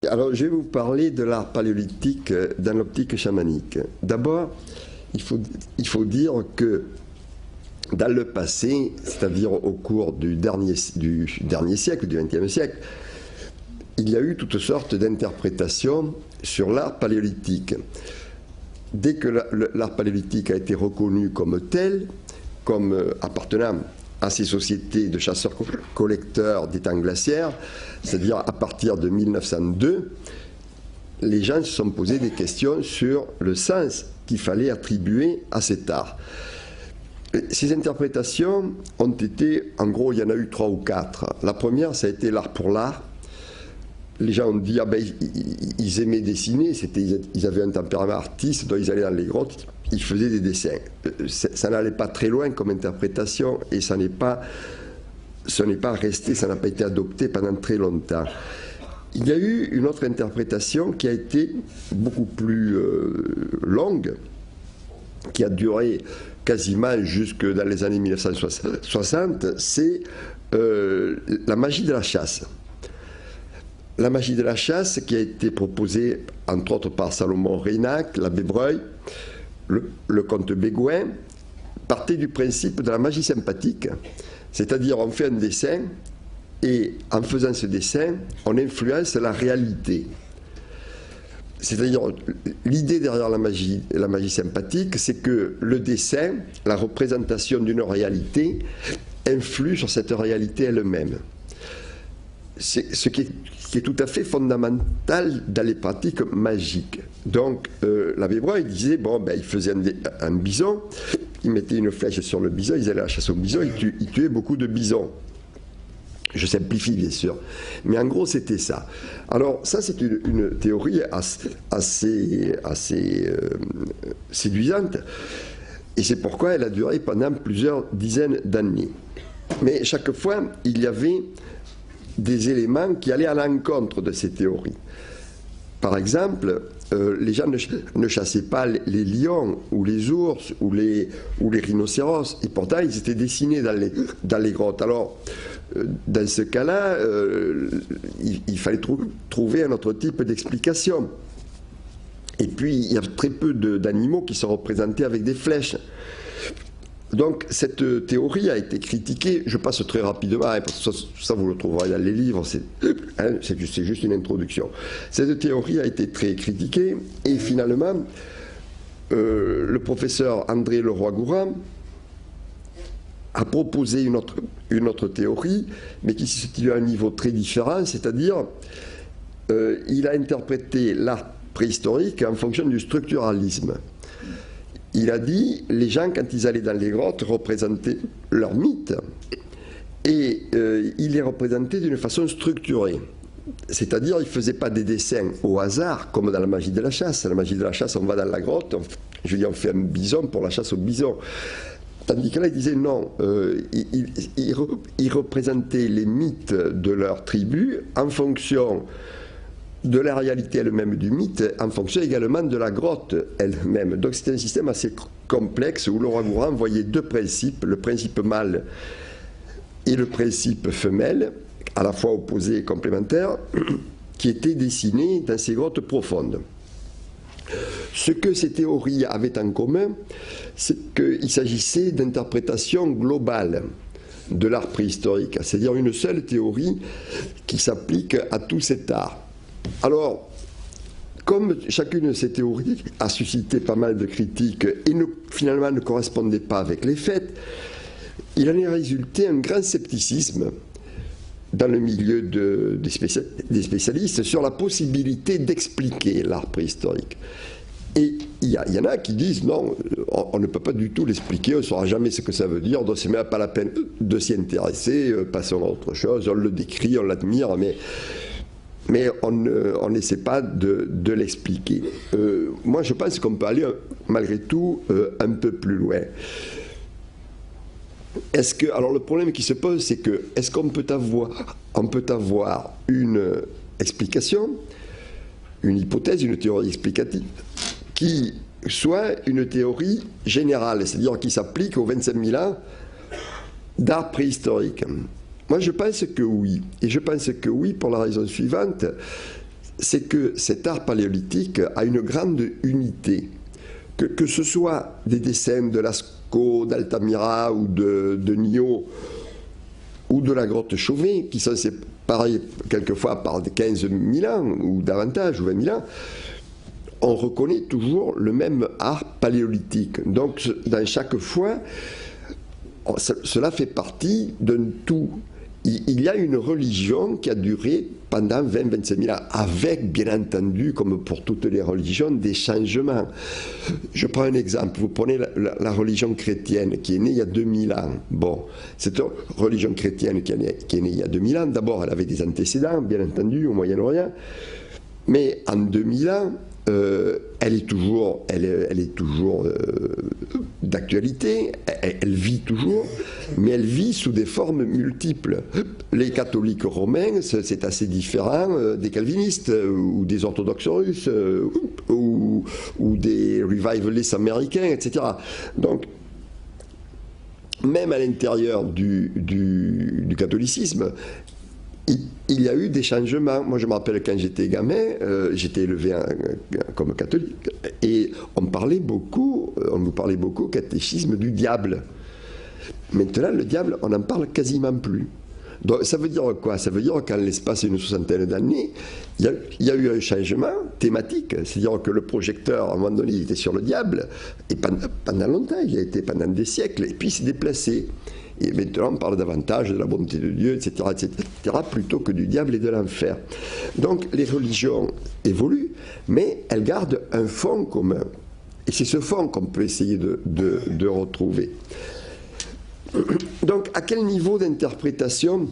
Alors, je vais vous parler de l'art paléolithique dans l'optique chamanique. D'abord, il faut dire que dans le passé, c'est-à-dire au cours du dernier siècle, du XXe siècle, il y a eu toutes sortes d'interprétations sur l'art paléolithique. Dès que l'art paléolithique a été reconnu comme tel, comme appartenant à ces sociétés de chasseurs-collecteurs des temps glaciaires, c'est-à-dire à partir de 1902, les gens se sont posés des questions sur le sens qu'il fallait attribuer à cet art. Ces interprétations ont été, en gros, il y en a eu 3 ou 4. La première, ça a été l'art pour l'art. Les gens ont dit, ah ben, ils aimaient dessiner, ils avaient un tempérament artiste, donc ils allaient dans les grottes, ils faisaient des dessins. Ça n'allait pas très loin comme interprétation, et ce n'est pas resté, ça n'a pas été adopté pendant très longtemps. Il y a eu une autre interprétation qui a été beaucoup plus longue, qui a duré quasiment jusque dans les années 1960, c'est la magie de la chasse. La magie de la chasse qui a été proposée entre autres par Salomon Reynac, l'abbé Breuil, le comte Bégoin, partait du principe de la magie sympathique, c'est-à-dire on fait un dessin et en faisant ce dessin, on influence la réalité. C'est-à-dire, l'idée derrière la magie sympathique, c'est que le dessin, la représentation d'une réalité, influe sur cette réalité elle-même. C'est ce qui est tout à fait fondamental dans les pratiques magiques. Donc, l'abbé Breuil disait, bon, ben, il faisait un bison, il mettait une flèche sur le bison, ils allaient à la chasse au bison, ils tuaient beaucoup de bisons. Je simplifie bien sûr, mais en gros c'était ça. Alors ça c'est une théorie assez séduisante, et c'est pourquoi elle a duré pendant plusieurs dizaines d'années. Mais chaque fois il y avait des éléments qui allaient à l'encontre de ces théories. Par exemple, les gens ne chassaient pas les lions ou les ours ou les rhinocéros, et pourtant ils étaient dessinés dans les grottes. Alors dans ce cas-là, il fallait trouver un autre type d'explication. Et puis, il y a très peu d'animaux qui sont représentés avec des flèches. Donc, cette théorie a été critiquée. Je passe très rapidement, hein, parce que ça vous le trouverez dans les livres, c'est juste une introduction. Cette théorie a été très critiquée, et finalement, le professeur André Leroy-Gourhan a proposé une autre théorie, mais qui se situe à un niveau très différent, c'est-à-dire il a interprété l'art préhistorique en fonction du structuralisme. Il a dit, les gens, quand ils allaient dans les grottes, représentaient leurs mythes, et il les représentait d'une façon structurée. C'est-à-dire, il ne faisait pas des dessins au hasard, comme dans la magie de la chasse. La magie de la chasse, on va dans la grotte, on fait un bison pour la chasse au bison. Tandis que là, il disait non, il représentait les mythes de leur tribu en fonction de la réalité elle-même du mythe, en fonction également de la grotte elle-même. Donc c'était un système assez complexe où Leroy-Gourhan voyait 2 principes, le principe mâle et le principe femelle, à la fois opposés et complémentaires, qui étaient dessinés dans ces grottes profondes. Ce que ces théories avaient en commun, c'est qu'il s'agissait d'interprétations globales de l'art préhistorique, c'est-à-dire une seule théorie qui s'applique à tout cet art. Alors, comme chacune de ces théories a suscité pas mal de critiques et finalement ne correspondait pas avec les faits, il en est résulté un grand scepticisme dans le milieu des spécialistes sur la possibilité d'expliquer l'art préhistorique. Et il y en a qui disent non, on ne peut pas du tout l'expliquer, on ne saura jamais ce que ça veut dire, donc c'est même pas la peine de s'y intéresser, passons à autre chose, on le décrit, on l'admire, mais on n'essaie pas de l'expliquer. Moi je pense qu'on peut aller malgré tout un peu plus loin. Alors le problème qui se pose, c'est que est-ce qu'on peut avoir une explication, une hypothèse, une théorie explicative qui soit une théorie générale, c'est-à-dire qui s'applique aux 25 000 ans d'art préhistorique? Moi je pense que oui, et je pense que oui pour la raison suivante, c'est que cet art paléolithique a une grande unité. Que ce soit des dessins de Lascaux, d'Altamira ou de Nio ou de la grotte Chauvet, qui sont séparés quelquefois par 15 000 ans ou davantage, ou 20 000 ans, on reconnaît toujours le même art paléolithique. Donc, dans chaque fois, cela fait partie d'un tout. Il y a une religion qui a duré pendant 20-25 000 ans, avec, bien entendu, comme pour toutes les religions, des changements. Je prends un exemple. Vous prenez la religion chrétienne qui est née il y a 2000 ans. Bon, cette religion chrétienne qui est née il y a 2000 ans, d'abord, elle avait des antécédents, bien entendu, au Moyen-Orient, mais en 2000 ans, elle est toujours d'actualité, elle vit toujours, mais elle vit sous des formes multiples. Les catholiques romains, c'est assez différent des calvinistes, ou des orthodoxes russes, ou des revivalists américains, etc. Donc, même à l'intérieur du catholicisme, il y a eu des changements. Moi, je me rappelle quand j'étais gamin, j'étais élevé comme catholique, et on nous parlait beaucoup au catéchisme du diable. Maintenant, le diable, on n'en parle quasiment plus. Donc, ça veut dire quoi? Ça veut dire qu'en l'espace d'une soixantaine d'années, il y a eu un changement thématique. C'est-à-dire que le projecteur, à un moment donné, il était sur le diable, et pendant longtemps, il a été pendant des siècles, et puis il s'est déplacé. Et maintenant, on parle davantage de la bonté de Dieu, etc., plutôt que du diable et de l'enfer. Donc, les religions évoluent, mais elles gardent un fond commun. Et c'est ce fond qu'on peut essayer de retrouver. Donc, à quel niveau d'interprétation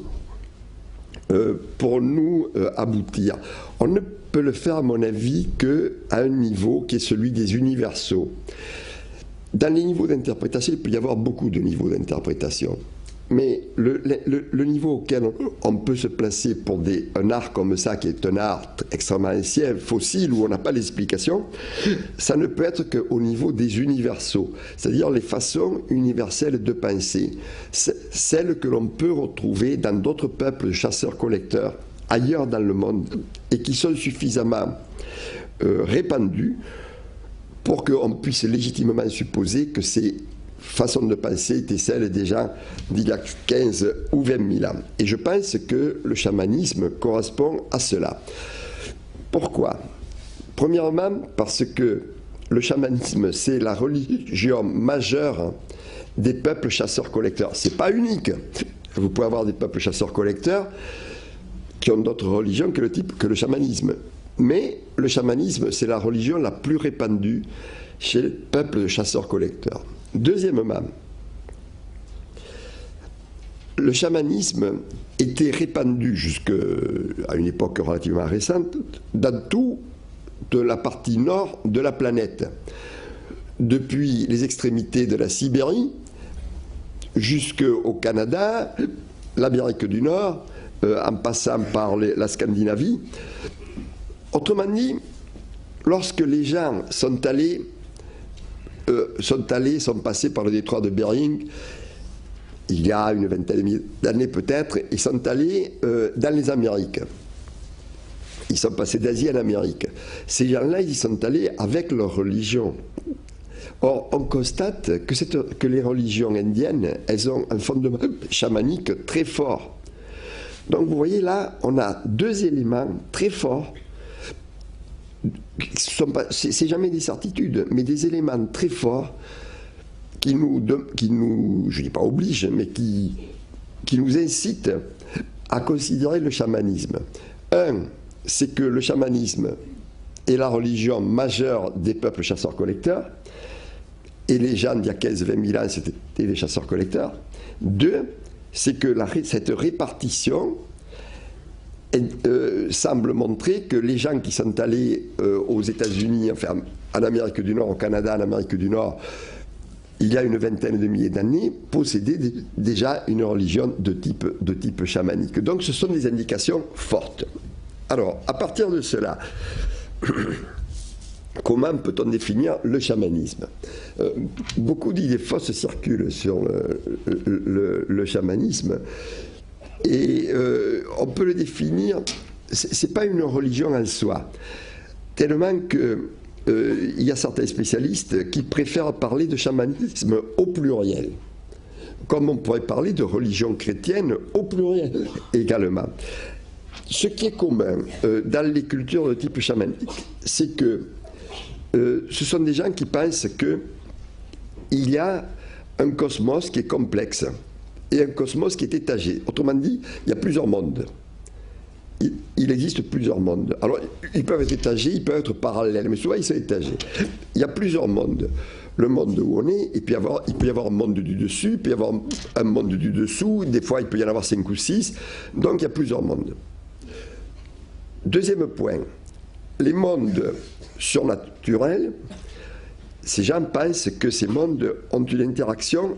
pour nous aboutir? On ne peut le faire, à mon avis, qu'à un niveau qui est celui des universaux. Dans les niveaux d'interprétation, il peut y avoir beaucoup de niveaux d'interprétation. Mais le niveau auquel on peut se placer pour un art comme ça, qui est un art extrêmement ancien, fossile, où on n'a pas l'explication, ça ne peut être qu'au niveau des universaux, c'est-à-dire les façons universelles de penser, celles que l'on peut retrouver dans d'autres peuples chasseurs-collecteurs, ailleurs dans le monde, et qui sont suffisamment répandues pour qu'on puisse légitimement supposer que ces façons de penser étaient celles des gens d'il y a 15 ou 20 000 ans. Et je pense que le chamanisme correspond à cela. Pourquoi? Premièrement, parce que le chamanisme, c'est la religion majeure des peuples chasseurs-collecteurs. Ce n'est pas unique. Vous pouvez avoir des peuples chasseurs-collecteurs qui ont d'autres religions que le chamanisme. Mais le chamanisme, c'est la religion la plus répandue chez le peuple de chasseurs-collecteurs. Deuxièmement, le chamanisme était répandu jusqu'à une époque relativement récente dans toute la partie nord de la planète. Depuis les extrémités de la Sibérie jusqu'au Canada, l'Amérique du Nord, en passant par la Scandinavie. Autrement dit, lorsque les gens sont passés par le détroit de Bering, il y a une vingtaine d'années peut-être, ils sont allés dans les Amériques. Ils sont passés d'Asie en Amérique. Ces gens-là, ils y sont allés avec leur religion. Or, on constate que les religions indiennes, elles ont un fondement chamanique très fort. Donc, vous voyez là, on a deux éléments très forts. C'est jamais des certitudes, mais des éléments très forts qui nous je ne dis pas obligent, mais qui nous incitent à considérer le chamanisme. Un, c'est que le chamanisme est la religion majeure des peuples chasseurs-collecteurs, et les gens d'il y a 15-20 000 ans, c'était les chasseurs-collecteurs. Deux, c'est que cette répartition semble montrer que les gens qui sont allés aux États-Unis, enfin en Amérique du Nord, au Canada, en Amérique du Nord, il y a une vingtaine de milliers d'années, possédaient déjà une religion de type chamanique. Donc ce sont des indications fortes. Alors, à partir de cela, comment peut-on définir le chamanisme? Beaucoup d'idées fausses circulent sur le chamanisme. Et on peut le définir c'est pas une religion en soi, tellement que il y a certains spécialistes qui préfèrent parler de chamanisme au pluriel, comme on pourrait parler de religion chrétienne au pluriel également. Ce qui est commun dans les cultures de type chamanique, c'est que ce sont des gens qui pensent qu'il y a un cosmos qui est complexe et un cosmos qui est étagé. Autrement dit, il y a plusieurs mondes. Il existe plusieurs mondes. Alors, ils peuvent être étagés, ils peuvent être parallèles, mais souvent ils sont étagés. Il y a plusieurs mondes. Le monde où on est, il peut y avoir un monde du dessus, il peut y avoir un monde du dessous, des fois il peut y en avoir 5 ou 6, donc il y a plusieurs mondes. Deuxième point, les mondes surnaturels, ces gens pensent que ces mondes ont une interaction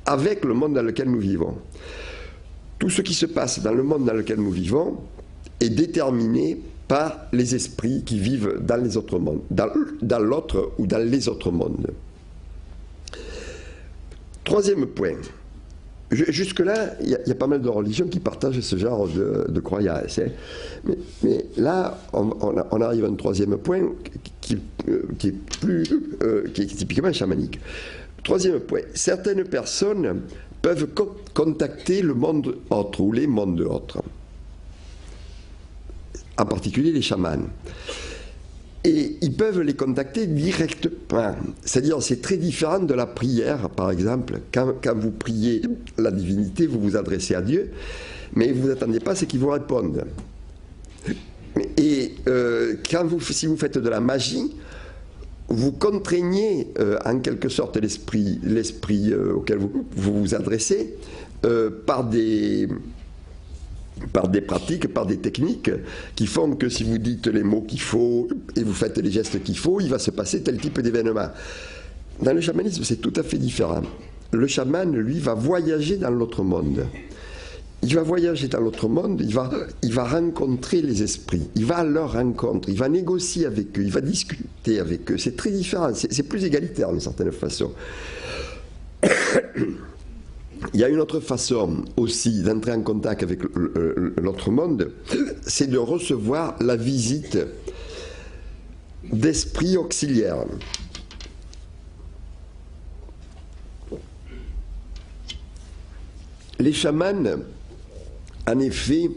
avec le monde dans lequel nous vivons. Tout ce qui se passe dans le monde dans lequel nous vivons est déterminé par les esprits qui vivent dans les autres mondes, dans l'autre ou dans les autres mondes. Troisième point. Jusque-là, il y a pas mal de religions qui partagent ce genre de croyances. Hein. Mais là, on arrive à un troisième point qui est typiquement chamanique. Troisième point. Certaines personnes peuvent contacter le monde autre ou les mondes autres. En particulier les chamans. Et ils peuvent les contacter directement. C'est-à-dire, c'est très différent de la prière, par exemple. Quand vous priez la divinité, vous vous adressez à Dieu, mais vous n'attendez pas à ce qu'il vous réponde. Et si vous faites de la magie, vous contraignez en quelque sorte l'esprit auquel vous vous adressez par des pratiques, par des techniques qui font que si vous dites les mots qu'il faut et vous faites les gestes qu'il faut, il va se passer tel type d'événement. Dans le chamanisme, c'est tout à fait différent. Le chaman, lui, va voyager dans l'autre monde. Il va voyager dans l'autre monde, il va rencontrer les esprits, il va à leur rencontre, il va négocier avec eux, il va discuter avec eux. C'est très différent, c'est plus égalitaire d'une certaine façon. Il y a une autre façon aussi d'entrer en contact avec l'autre monde, c'est de recevoir la visite d'esprits auxiliaires. Les chamans, en effet,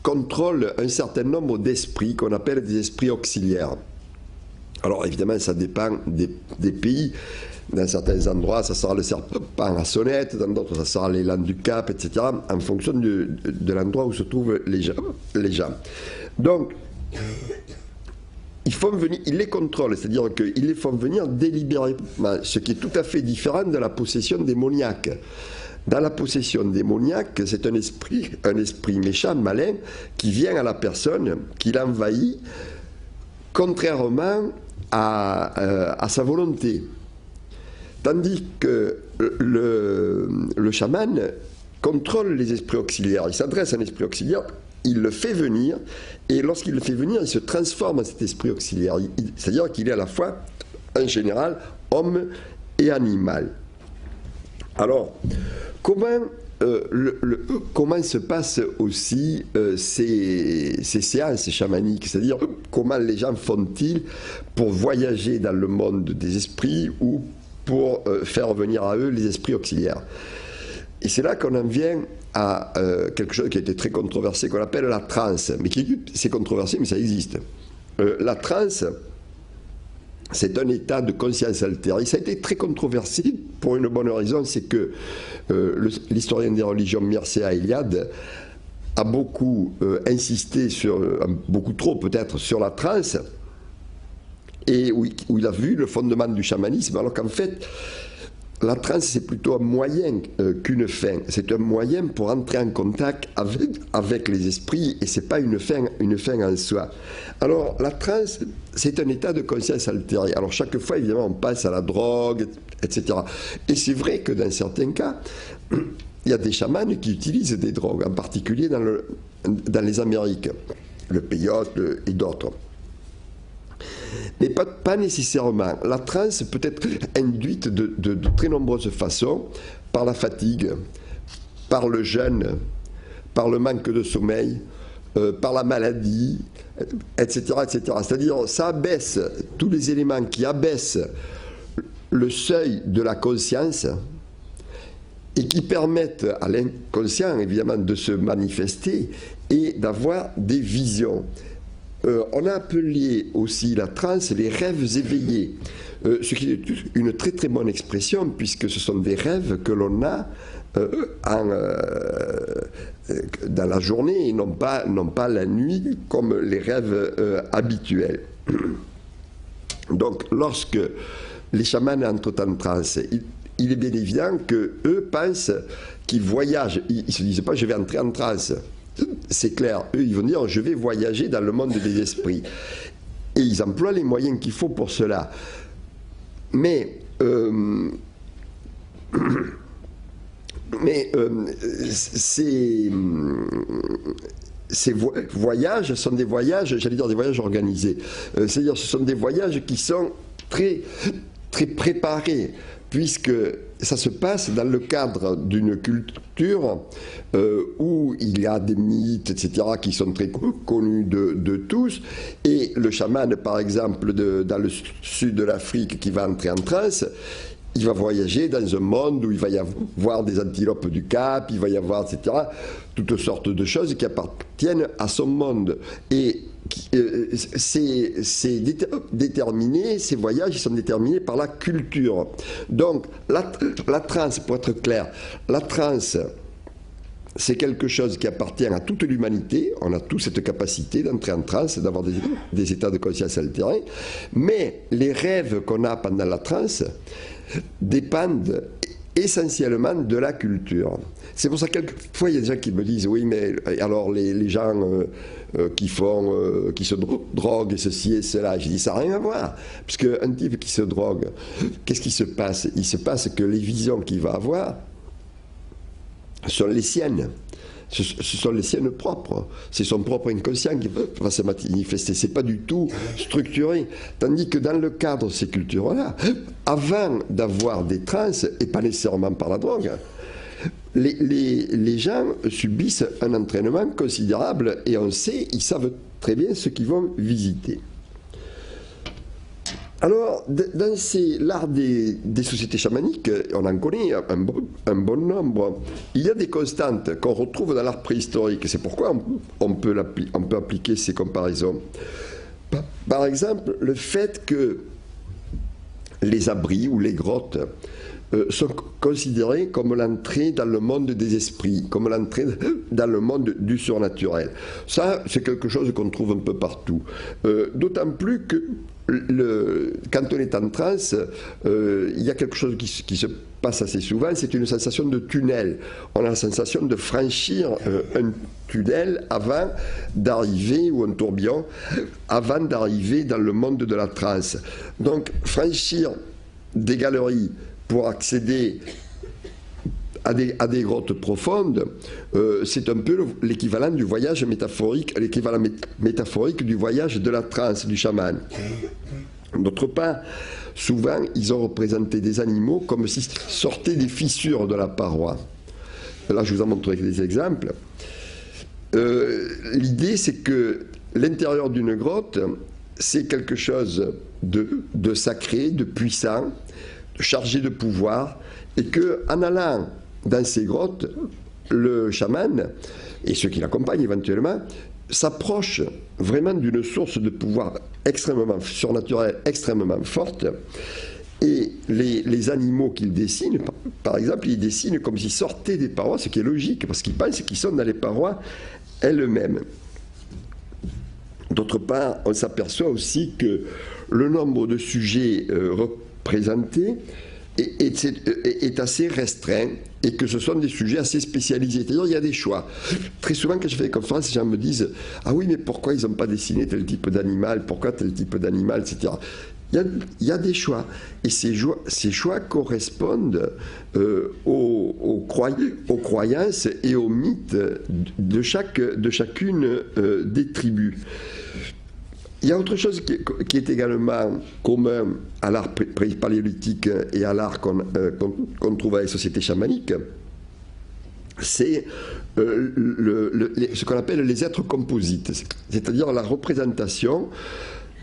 contrôlent un certain nombre d'esprits qu'on appelle des esprits auxiliaires. Alors évidemment, ça dépend des pays. Dans certains endroits, ça sera le serpent à sonnette, dans d'autres, ça sera l'élan du Cap, etc., en fonction de l'endroit où se trouvent les gens. Donc, ils les contrôlent, c'est-à-dire qu'ils les font venir délibérément, ce qui est tout à fait différent de la possession démoniaque. Dans la possession démoniaque, c'est un esprit méchant, malin, qui vient à la personne, qui l'envahit, contrairement à sa volonté. Tandis que le chaman contrôle les esprits auxiliaires. Il s'adresse à un esprit auxiliaire, il le fait venir, et lorsqu'il le fait venir, il se transforme en cet esprit auxiliaire. C'est-à-dire qu'il est à la fois, en général, homme et animal. Alors, comment se passent aussi ces séances chamaniques, c'est-à-dire comment les gens font-ils pour voyager dans le monde des esprits ou pour faire venir à eux les esprits auxiliaires. Et c'est là qu'on en vient à quelque chose qui a été très controversé, qu'on appelle la transe. Mais c'est controversé, mais ça existe. La transe, c'est un état de conscience altérée. Ça a été très controversé pour une bonne raison, c'est que l'historien des religions Mircea Eliade a beaucoup insisté beaucoup trop peut-être, sur la transe, et où il a vu le fondement du chamanisme, alors qu'en fait, la transe, c'est plutôt un moyen qu'une fin. C'est un moyen pour entrer en contact avec les esprits, et ce n'est pas une fin en soi. Alors, la transe, c'est un état de conscience altérée. Alors, chaque fois, évidemment, on passe à la drogue, etc. Et c'est vrai que dans certains cas, il y a des chamans qui utilisent des drogues, en particulier dans les Amériques, le peyote et d'autres. Mais pas nécessairement. La transe peut être induite de très nombreuses façons, par la fatigue, par le jeûne, par le manque de sommeil, par la maladie, etc. etc. C'est-à-dire, ça abaisse tous les éléments qui abaissent le seuil de la conscience et qui permettent à l'inconscient, évidemment, de se manifester et d'avoir des visions. On a appelé aussi la transe les rêves éveillés, ce qui est une très très bonne expression, puisque ce sont des rêves que l'on a dans la journée et non pas la nuit comme les rêves habituels. Donc lorsque les chamans entrent en transe, il est bien évident qu'eux pensent qu'ils voyagent. Ils ne se disent pas « je vais entrer en transe ». C'est clair, eux ils vont dire « je vais voyager dans le monde des esprits ». Et ils emploient les moyens qu'il faut pour cela. Mais ces voyages sont des voyages, j'allais dire des voyages organisés. C'est-à-dire ce sont des voyages qui sont très, très préparés, puisque ça se passe dans le cadre d'une culture où il y a des mythes, etc., qui sont très connus de tous. Et le chaman, par exemple, dans le sud de l'Afrique, qui va entrer en transe, il va voyager dans un monde où il va y avoir des antilopes du Cap, il va y avoir, etc., toutes sortes de choses qui appartiennent à son monde. Et c'est déterminé, ces voyages ils sont déterminés par la culture. Donc, la transe, pour être clair, la transe, c'est quelque chose qui appartient à toute l'humanité. On a tous cette capacité d'entrer en transe, d'avoir des états de conscience altérés. Mais les rêves qu'on a pendant la transe dépendent essentiellement de la culture. C'est pour ça que quelquefois il y a des gens qui me disent oui mais alors les gens qui se droguent et ceci et cela, je dis ça n'a rien à voir, parce qu'un type qui se drogue, qu'est-ce qui se passe? Il se passe que les visions qu'il va avoir sont les siennes. Ce sont les siennes propres. C'est son propre inconscient qui va se manifester. Ce n'est pas du tout structuré. Tandis que dans le cadre de ces cultures-là, avant d'avoir des transes, et pas nécessairement par la drogue, les gens subissent un entraînement considérable et on sait, ils savent très bien ce qu'ils vont visiter. Alors, dans l'art des sociétés chamaniques, on en connaît un bon nombre. Il y a des constantes qu'on retrouve dans l'art préhistorique. C'est pourquoi on peut appliquer ces comparaisons. Par exemple, le fait que les abris ou les grottes sont considérés comme l'entrée dans le monde des esprits, comme l'entrée dans le monde du surnaturel. Ça, c'est quelque chose qu'on trouve un peu partout. D'autant plus que quand on est en transe, il y a quelque chose qui se passe assez souvent, c'est une sensation de tunnel. On a la sensation de franchir un tunnel avant d'arriver, ou un tourbillon, avant d'arriver dans le monde de la transe. Donc, franchir des galeries pour accéder à des grottes profondes, c'est un peu l'équivalent du voyage métaphorique, l'équivalent métaphorique du voyage de la transe du chaman. D'autre part, souvent, ils ont représenté des animaux comme s'ils sortaient des fissures de la paroi. Là, je vous en montrerai des exemples. L'idée, c'est que l'intérieur d'une grotte, c'est quelque chose de sacré, de puissant, chargé de pouvoir, et qu'en allant dans ces grottes, le chaman, et ceux qui l'accompagnent éventuellement, s'approchent vraiment d'une source de pouvoir extrêmement surnaturelle, extrêmement forte, et les animaux qu'il dessine, par exemple, ils dessinent comme s'ils sortaient des parois, ce qui est logique, parce qu'ils pensent qu'ils sont dans les parois elles-mêmes. D'autre part, on s'aperçoit aussi que le nombre de sujets représentés est assez restreint et que ce sont des sujets assez spécialisés. C'est-à-dire il y a des choix. Très souvent, quand je fais des conférences, les gens me disent « Ah oui, mais pourquoi ils n'ont pas dessiné tel type d'animal? Pourquoi tel type d'animal ?» etc. Il y a des choix. Et ces choix correspondent aux croyances et aux mythes de chacune des tribus. Il y a autre chose qui est également commun à l'art paléolithique et à l'art qu'on trouve dans les sociétés chamaniques, c'est ce qu'on appelle les êtres composites, c'est-à-dire la représentation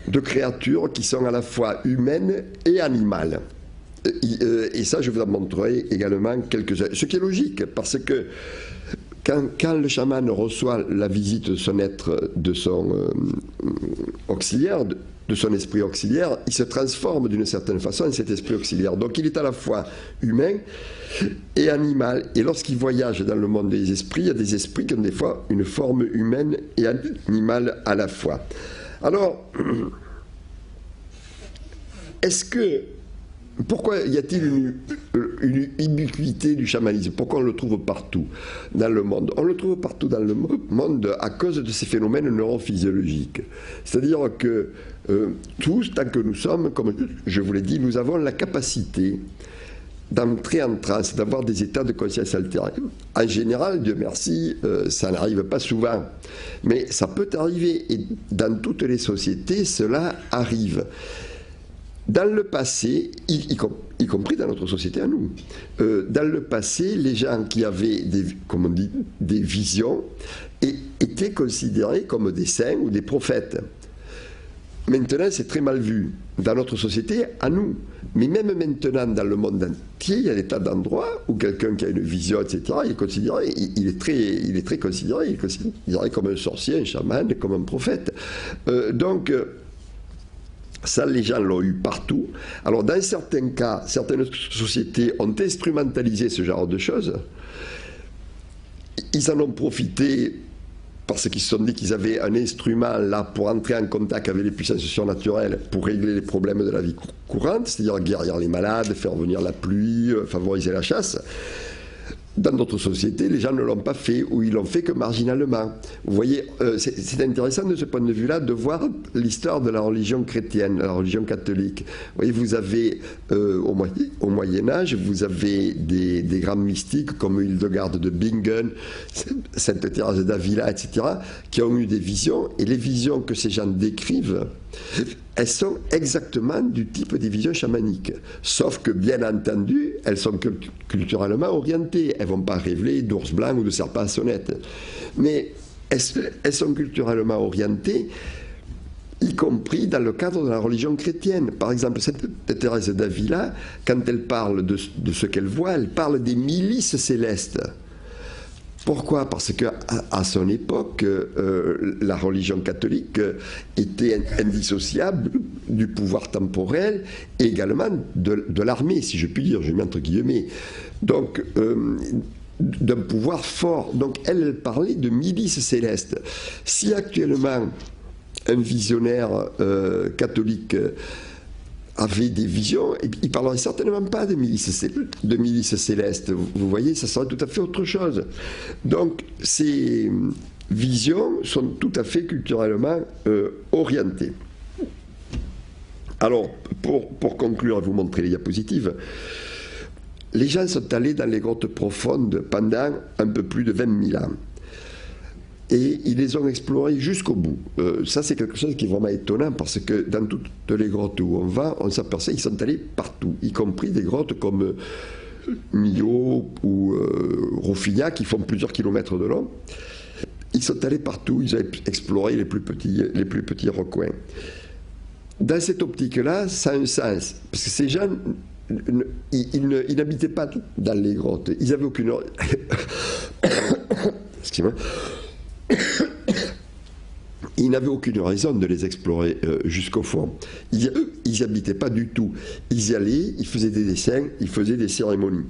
de créatures qui sont à la fois humaines et animales. Et ça, je vous en montrerai également quelques-uns. Ce qui est logique, parce que quand le chaman reçoit la visite de son être, de son auxiliaire, de son esprit auxiliaire, il se transforme d'une certaine façon en cet esprit auxiliaire. Donc il est à la fois humain et animal. Et lorsqu'il voyage dans le monde des esprits, il y a des esprits qui ont des fois une forme humaine et animale à la fois. Alors, pourquoi y a-t-il une ubiquité du chamanisme? Pourquoi on le trouve partout dans le monde? On le trouve partout dans le monde à cause de ces phénomènes neurophysiologiques. C'est-à-dire que tous, tant que nous sommes, comme je vous l'ai dit, nous avons la capacité d'entrer en transe, d'avoir des états de conscience altérés. En général, Dieu merci, ça n'arrive pas souvent. Mais ça peut arriver, et dans toutes les sociétés, cela arrive. Dans le passé, y compris dans notre société à nous, dans le passé, les gens qui avaient, comme on dit, des visions étaient considérés comme des saints ou des prophètes. Maintenant, c'est très mal vu dans notre société à nous. Mais même maintenant, dans le monde entier, il y a des tas d'endroits où quelqu'un qui a une vision, etc., il est considéré, il est très considéré, il est considéré comme un sorcier, un chaman, comme un prophète. Donc, ça, les gens l'ont eu partout. Alors, dans certains cas, certaines sociétés ont instrumentalisé ce genre de choses. Ils en ont profité parce qu'ils se sont dit qu'ils avaient un instrument là pour entrer en contact avec les puissances surnaturelles pour régler les problèmes de la vie courante, c'est-à-dire guérir les malades, faire venir la pluie, favoriser la chasse. Dans d'autres sociétés, les gens ne l'ont pas fait, ou ils l'ont fait que marginalement. Vous voyez, c'est intéressant de ce point de vue-là de voir l'histoire de la religion chrétienne, la religion catholique. Vous voyez, vous avez, au Moyen-Âge, vous avez des grands mystiques comme Hildegarde de Bingen, Sainte Thérèse d'Avila, etc., qui ont eu des visions, et les visions que ces gens décrivent, elles sont exactement du type des visions chamaniques. Sauf que, bien entendu, elles sont culturellement orientées. Elles ne vont pas révéler d'ours blancs ou de serpents à sonnette. Mais elles sont culturellement orientées, y compris dans le cadre de la religion chrétienne. Par exemple, cette Thérèse d'Avila, quand elle parle de ce qu'elle voit, elle parle des milices célestes. Pourquoi? Parce qu'à son époque, la religion catholique était indissociable du pouvoir temporel et également de l'armée, si je puis dire, je mets entre guillemets. Donc, d'un pouvoir fort. Donc, elle parlait de milices célestes. Si actuellement, un visionnaire catholique avait des visions, il ne parlerait certainement pas de milices célestes. Vous voyez, ça serait tout à fait autre chose. Donc, ces visions sont tout à fait culturellement orientées. Alors, pour conclure et vous montrer les diapositives, les gens sont allés dans les grottes profondes pendant un peu plus de 20 000 ans. Et ils les ont explorés jusqu'au bout. Ça, c'est quelque chose qui est vraiment étonnant, parce que dans toutes les grottes où on va, on s'aperçoit qu'ils sont allés partout, y compris des grottes comme Millau ou Rouffignac, qui font plusieurs kilomètres de long. Ils sont allés partout, ils ont exploré les plus petits recoins. Dans cette optique-là, ça a un sens, parce que ces gens, ils n'habitaient pas dans les grottes. Ils n'avaient aucune... Excusez-moi. Ils n'avaient aucune raison de les explorer jusqu'au fond. Ils n'y habitaient pas du tout. Ils y allaient, ils faisaient des dessins, ils faisaient des cérémonies.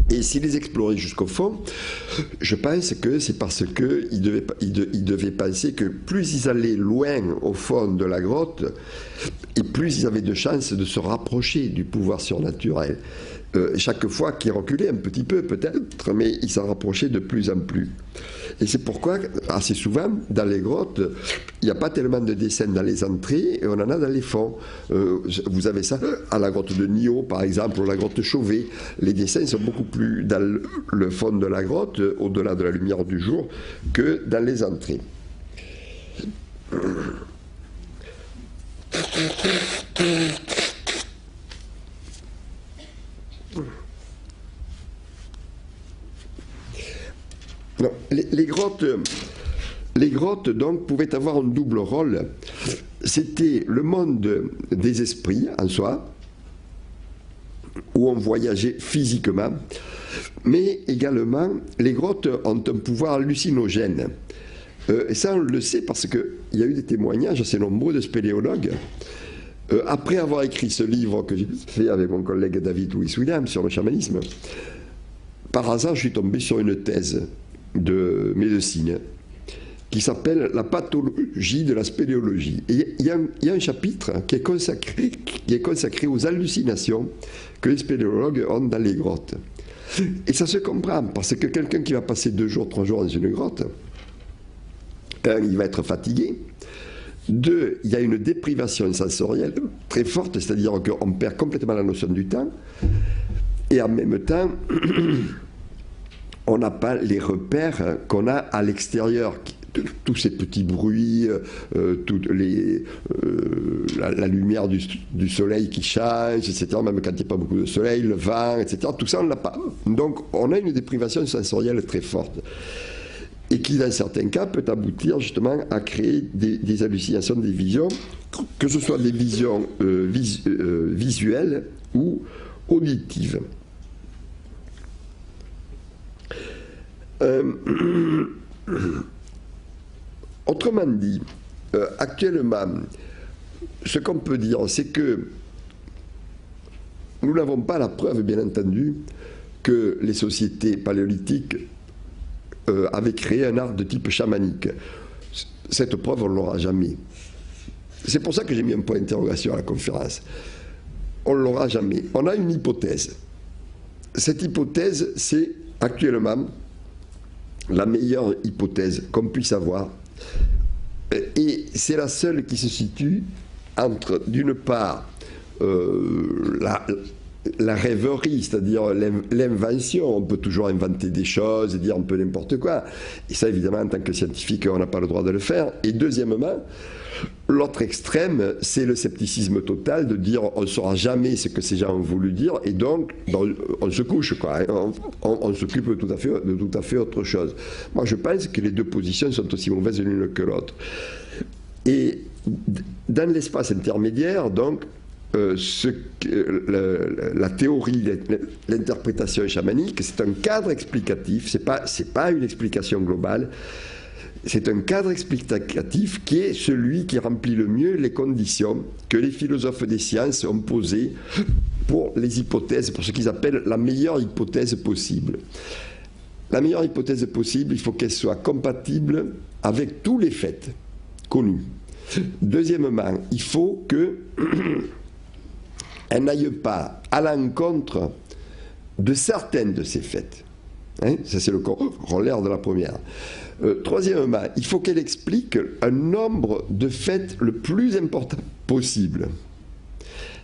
Et s'ils les exploraient jusqu'au fond, je pense que c'est parce qu'ils devaient penser que plus ils allaient loin au fond de la grotte, et plus ils avaient de chances de se rapprocher du pouvoir surnaturel. Chaque fois qu'ils reculaient un petit peu peut-être, mais ils s'en rapprochaient de plus en plus. Et c'est pourquoi, assez souvent, dans les grottes, il n'y a pas tellement de dessins dans les entrées, et on en a dans les fonds. Vous avez ça à la grotte de Nio, par exemple, ou la grotte Chauvet. Les dessins sont beaucoup plus dans le fond de la grotte, au-delà de la lumière du jour, que dans les entrées. les grottes, donc, pouvaient avoir un double rôle. C'était le monde des esprits, en soi, où on voyageait physiquement, mais également, les grottes ont un pouvoir hallucinogène. Et ça, on le sait parce qu'il y a eu des témoignages assez nombreux de spéléologues. Après avoir écrit ce livre que j'ai fait avec mon collègue David Louis-Williams sur le chamanisme, par hasard, je suis tombé sur une thèse de médecine qui s'appelle « La pathologie de la spéléologie ». Et il y a un chapitre qui est consacré aux hallucinations que les spéléologues ont dans les grottes. Et ça se comprend, parce que quelqu'un qui va passer 2 jours, 3 jours dans une grotte, il va être fatigué. 2, il y a une déprivation sensorielle très forte, c'est-à-dire qu'on perd complètement la notion du temps. Et en même temps, on n'a pas les repères qu'on a à l'extérieur. Tous ces petits bruits, la lumière du soleil qui change, etc., même quand il n'y a pas beaucoup de soleil, le vent, etc., tout ça on ne l'a pas. Donc on a une déprivation sensorielle très forte et qui dans certains cas peut aboutir justement à créer des hallucinations, des visions, que ce soit des visions visuelles ou auditives. Autrement dit, actuellement, ce qu'on peut dire, c'est que nous n'avons pas la preuve, bien entendu, que les sociétés paléolithiques avaient créé un art de type chamanique. Cette preuve, on ne l'aura jamais. C'est pour ça que j'ai mis un point d'interrogation à la conférence. On ne l'aura jamais. On a une hypothèse. Cette hypothèse, c'est actuellement la meilleure hypothèse qu'on puisse avoir. Et c'est la seule qui se situe entre, d'une part, la rêverie, c'est-à-dire l'invention. On peut toujours inventer des choses et dire un peu n'importe quoi. Et ça, évidemment, en tant que scientifique, on n'a pas le droit de le faire. Et deuxièmement, l'autre extrême, c'est le scepticisme total de dire on ne saura jamais ce que ces gens ont voulu dire et donc on se couche, quoi. On s'occupe de tout à fait autre chose. Moi, je pense que les deux positions sont aussi mauvaises l'une que l'autre. Et dans l'espace intermédiaire, donc, la théorie, l'interprétation chamanique, c'est un cadre explicatif, c'est pas une explication globale. C'est un cadre explicatif qui est celui qui remplit le mieux les conditions que les philosophes des sciences ont posées pour les hypothèses, pour ce qu'ils appellent la meilleure hypothèse possible. La meilleure hypothèse possible, il faut qu'elle soit compatible avec tous les faits connus. Deuxièmement, il faut qu'elle n'aille pas à l'encontre de certaines de ces faits. Hein, ça, c'est le corollaire de la première. Troisièmement, il faut qu'elle explique un nombre de faits le plus important possible.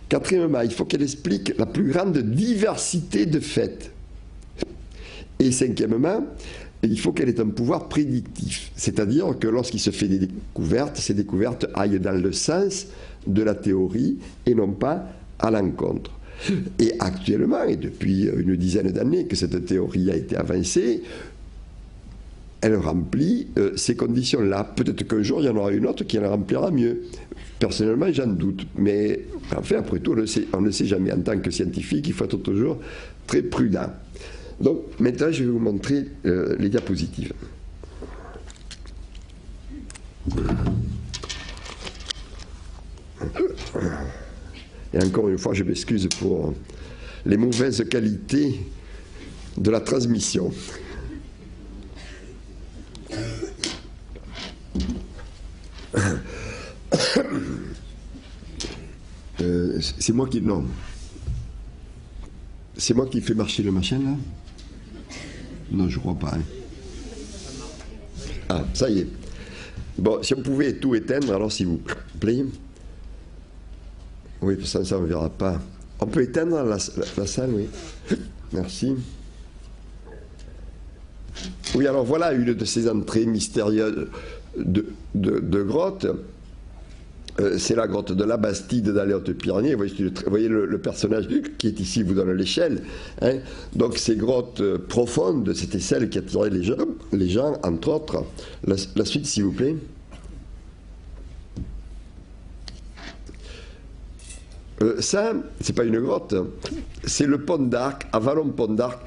Quatrièmement, il faut qu'elle explique la plus grande diversité de faits. Et cinquièmement, il faut qu'elle ait un pouvoir prédictif. C'est-à-dire que lorsqu'il se fait des découvertes, ces découvertes aillent dans le sens de la théorie et non pas à l'encontre. Et actuellement, et depuis une dizaine d'années que cette théorie a été avancée, elle remplit ces conditions-là. Peut-être qu'un jour, il y en aura une autre qui la remplira mieux. Personnellement, j'en doute. Mais enfin, après tout, on ne sait jamais. En tant que scientifique, il faut être toujours très prudent. Donc, maintenant, je vais vous montrer les diapositives. Et encore une fois, je m'excuse pour les mauvaises qualités de la transmission. C'est moi qui... Non. C'est moi qui fais marcher le machin, là? Non, je crois pas. Hein. Ah, ça y est. Bon, si on pouvait tout éteindre, alors s'il vous plaît. Oui, sans ça, on ne verra pas. On peut éteindre la salle, oui. Merci. Oui, alors voilà une de ces entrées mystérieuses de grottes. c'est la grotte de la Bastide dans les Hautes-Pyrénées. Vous voyez le personnage qui est ici vous donne l'échelle. Hein. Donc ces grottes profondes, c'était celles qui attiraient les gens entre autres. La suite, s'il vous plaît. Ça, c'est pas une grotte, c'est le pont d'Arc, à Vallon-Pont d'Arc.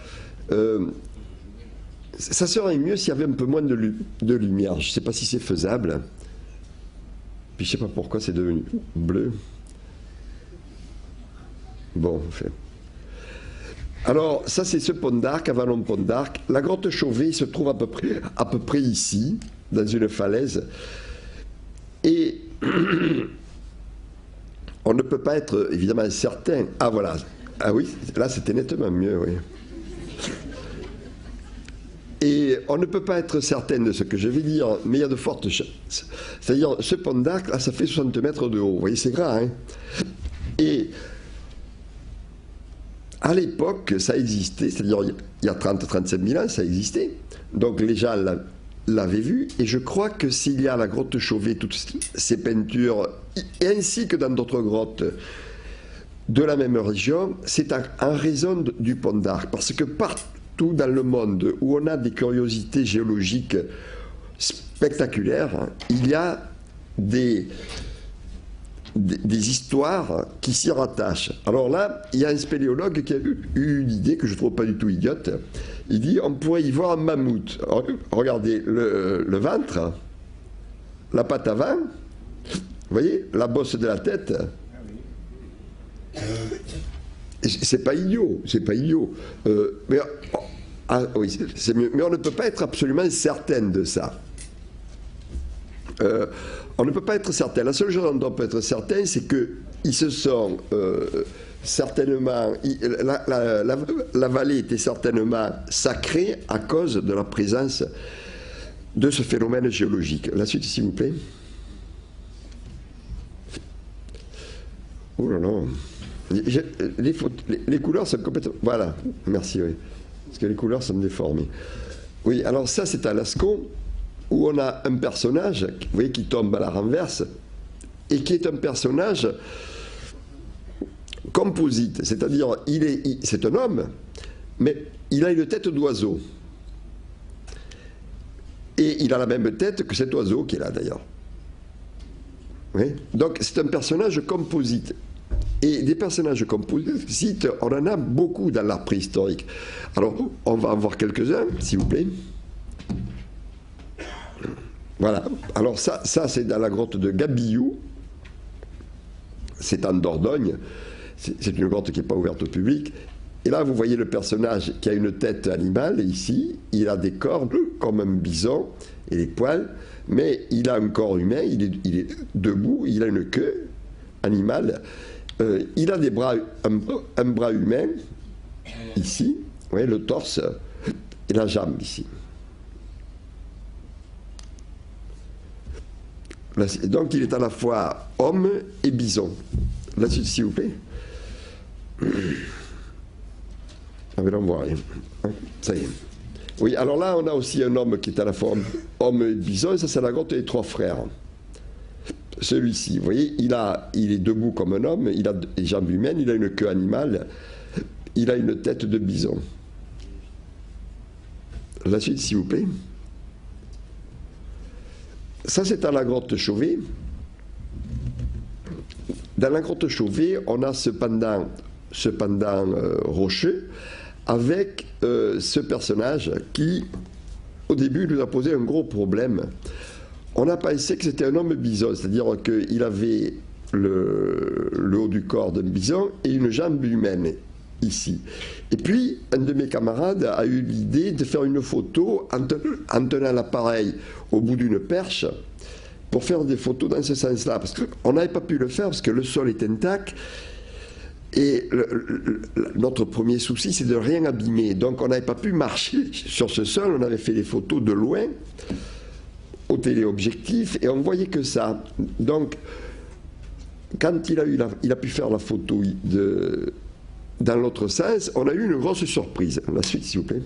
Ça serait mieux s'il y avait un peu moins de lumière. Je ne sais pas si c'est faisable. Puis je ne sais pas pourquoi c'est devenu bleu. Bon, fait. Alors, ça c'est ce pont d'Arc, à Vallon-Pont d'Arc. La grotte Chauvet se trouve à peu près ici, dans une falaise. Et on ne peut pas être évidemment certain. Ah voilà, ah oui, là c'était nettement mieux, oui. Et on ne peut pas être certain de ce que je vais dire, mais il y a de fortes chances. C'est-à-dire, ce pont d'Arc, là, ça fait 60 mètres de haut. Vous voyez, c'est grand, hein. Et à l'époque, ça existait, c'est-à-dire il y a 30-35 000 ans, ça existait. Donc les gens l'avaient vu, et je crois que s'il y a la grotte Chauvet, toutes ces peintures, ainsi que dans d'autres grottes de la même région, c'est en raison du pont d'Arc. Parce que partout dans le monde où on a des curiosités géologiques spectaculaires, il y a des histoires qui s'y rattachent. Alors là, il y a un spéléologue qui a eu une idée que je ne trouve pas du tout idiote. Il dit on pourrait y voir un mammouth. Regardez le ventre, la patte avant, vous voyez, la bosse de la tête. C'est pas idiot, c'est pas idiot. Mais, oui, c'est mieux. Mais on ne peut pas être absolument certain de ça. On ne peut pas être certain. La seule chose dont on peut être certain, c'est qu'ils se sont certainement... La vallée était certainement sacrée à cause de la présence de ce phénomène géologique. La suite, s'il vous plaît. Oh là là. Les couleurs sont complètement... Voilà, merci, oui. Parce que les couleurs sont déformées. Oui, alors ça, c'est à Lascaux, où on a un personnage, vous voyez, qui tombe à la renverse, et qui est un personnage composite, c'est-à-dire c'est un homme, mais il a une tête d'oiseau. Et il a la même tête que cet oiseau qui est là d'ailleurs. Oui. Donc c'est un personnage composite. Et des personnages composites, on en a beaucoup dans l'art préhistorique. Alors, on va en voir quelques-uns, s'il vous plaît. Voilà. Alors ça c'est dans la grotte de Gabillou. C'est en Dordogne. C'est une grotte qui n'est pas ouverte au public. Et là, vous voyez le personnage qui a une tête animale, ici. Il a des cornes comme un bison et des poils. Mais il a un corps humain, il est debout, il a une queue animale. Il a des bras, un bras humain, ici. Vous voyez, le torse et la jambe, ici. Donc il est à la fois homme et bison. La suite, s'il vous plaît. On va en voir rien. Ça y est. Oui, alors là, on a aussi un homme qui est à la fois homme et bison, et ça, c'est la grotte des trois frères. Celui-ci, vous voyez, il est debout comme un homme, il a des jambes humaines, il a une queue animale, il a une tête de bison. La suite, s'il vous plaît. Ça, c'est à la grotte Chauvet. Dans la grotte Chauvet, on a cependant rocheux avec ce personnage qui, au début, nous a posé un gros problème. On a pensé que c'était un homme bison, c'est-à-dire qu'il avait le haut du corps d'un bison et une jambe humaine, ici. Et puis, un de mes camarades a eu l'idée de faire une photo en tenant l'appareil au bout d'une perche pour faire des photos dans ce sens-là. Parce qu'on n'avait pas pu le faire parce que le sol est intact. Et notre premier souci, c'est de rien abîmer. Donc, on n'avait pas pu marcher sur ce sol. On avait fait des photos de loin au téléobjectif et on voyait que ça. Donc, quand il a pu faire la photo dans l'autre sens, on a eu une grosse surprise. La suite, s'il vous plaît.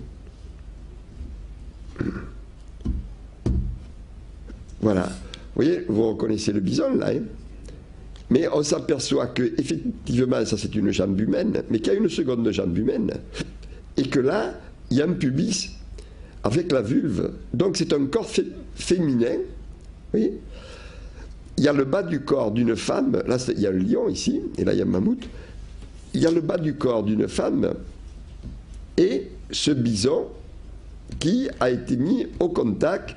Voilà. Vous voyez, vous reconnaissez le bison, là. Hein. Mais on s'aperçoit que effectivement, ça c'est une jambe humaine, mais qu'il y a une seconde jambe humaine, et que là, il y a un pubis avec la vulve. Donc c'est un corps féminin. Oui. Il y a le bas du corps d'une femme, là il y a un lion ici, et là il y a un mammouth. Il y a le bas du corps d'une femme et ce bison qui a été mis au contact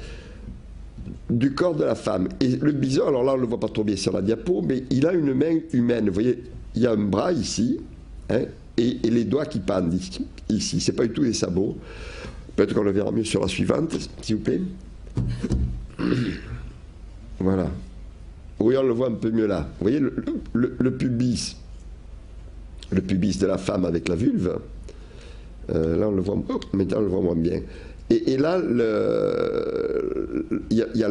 du corps de la femme. Et le bison, alors là on ne le voit pas trop bien sur la diapo, mais il a une main humaine. Vous voyez, il y a un bras ici, hein, et les doigts qui pendent ici. Ce n'est pas du tout des sabots. Peut-être qu'on le verra mieux sur la suivante, s'il vous plaît. Voilà. Oui, on le voit un peu mieux là. Vous voyez le pubis de la femme avec la vulve. Là, on le voit, maintenant on le voit moins bien. Et là, il y a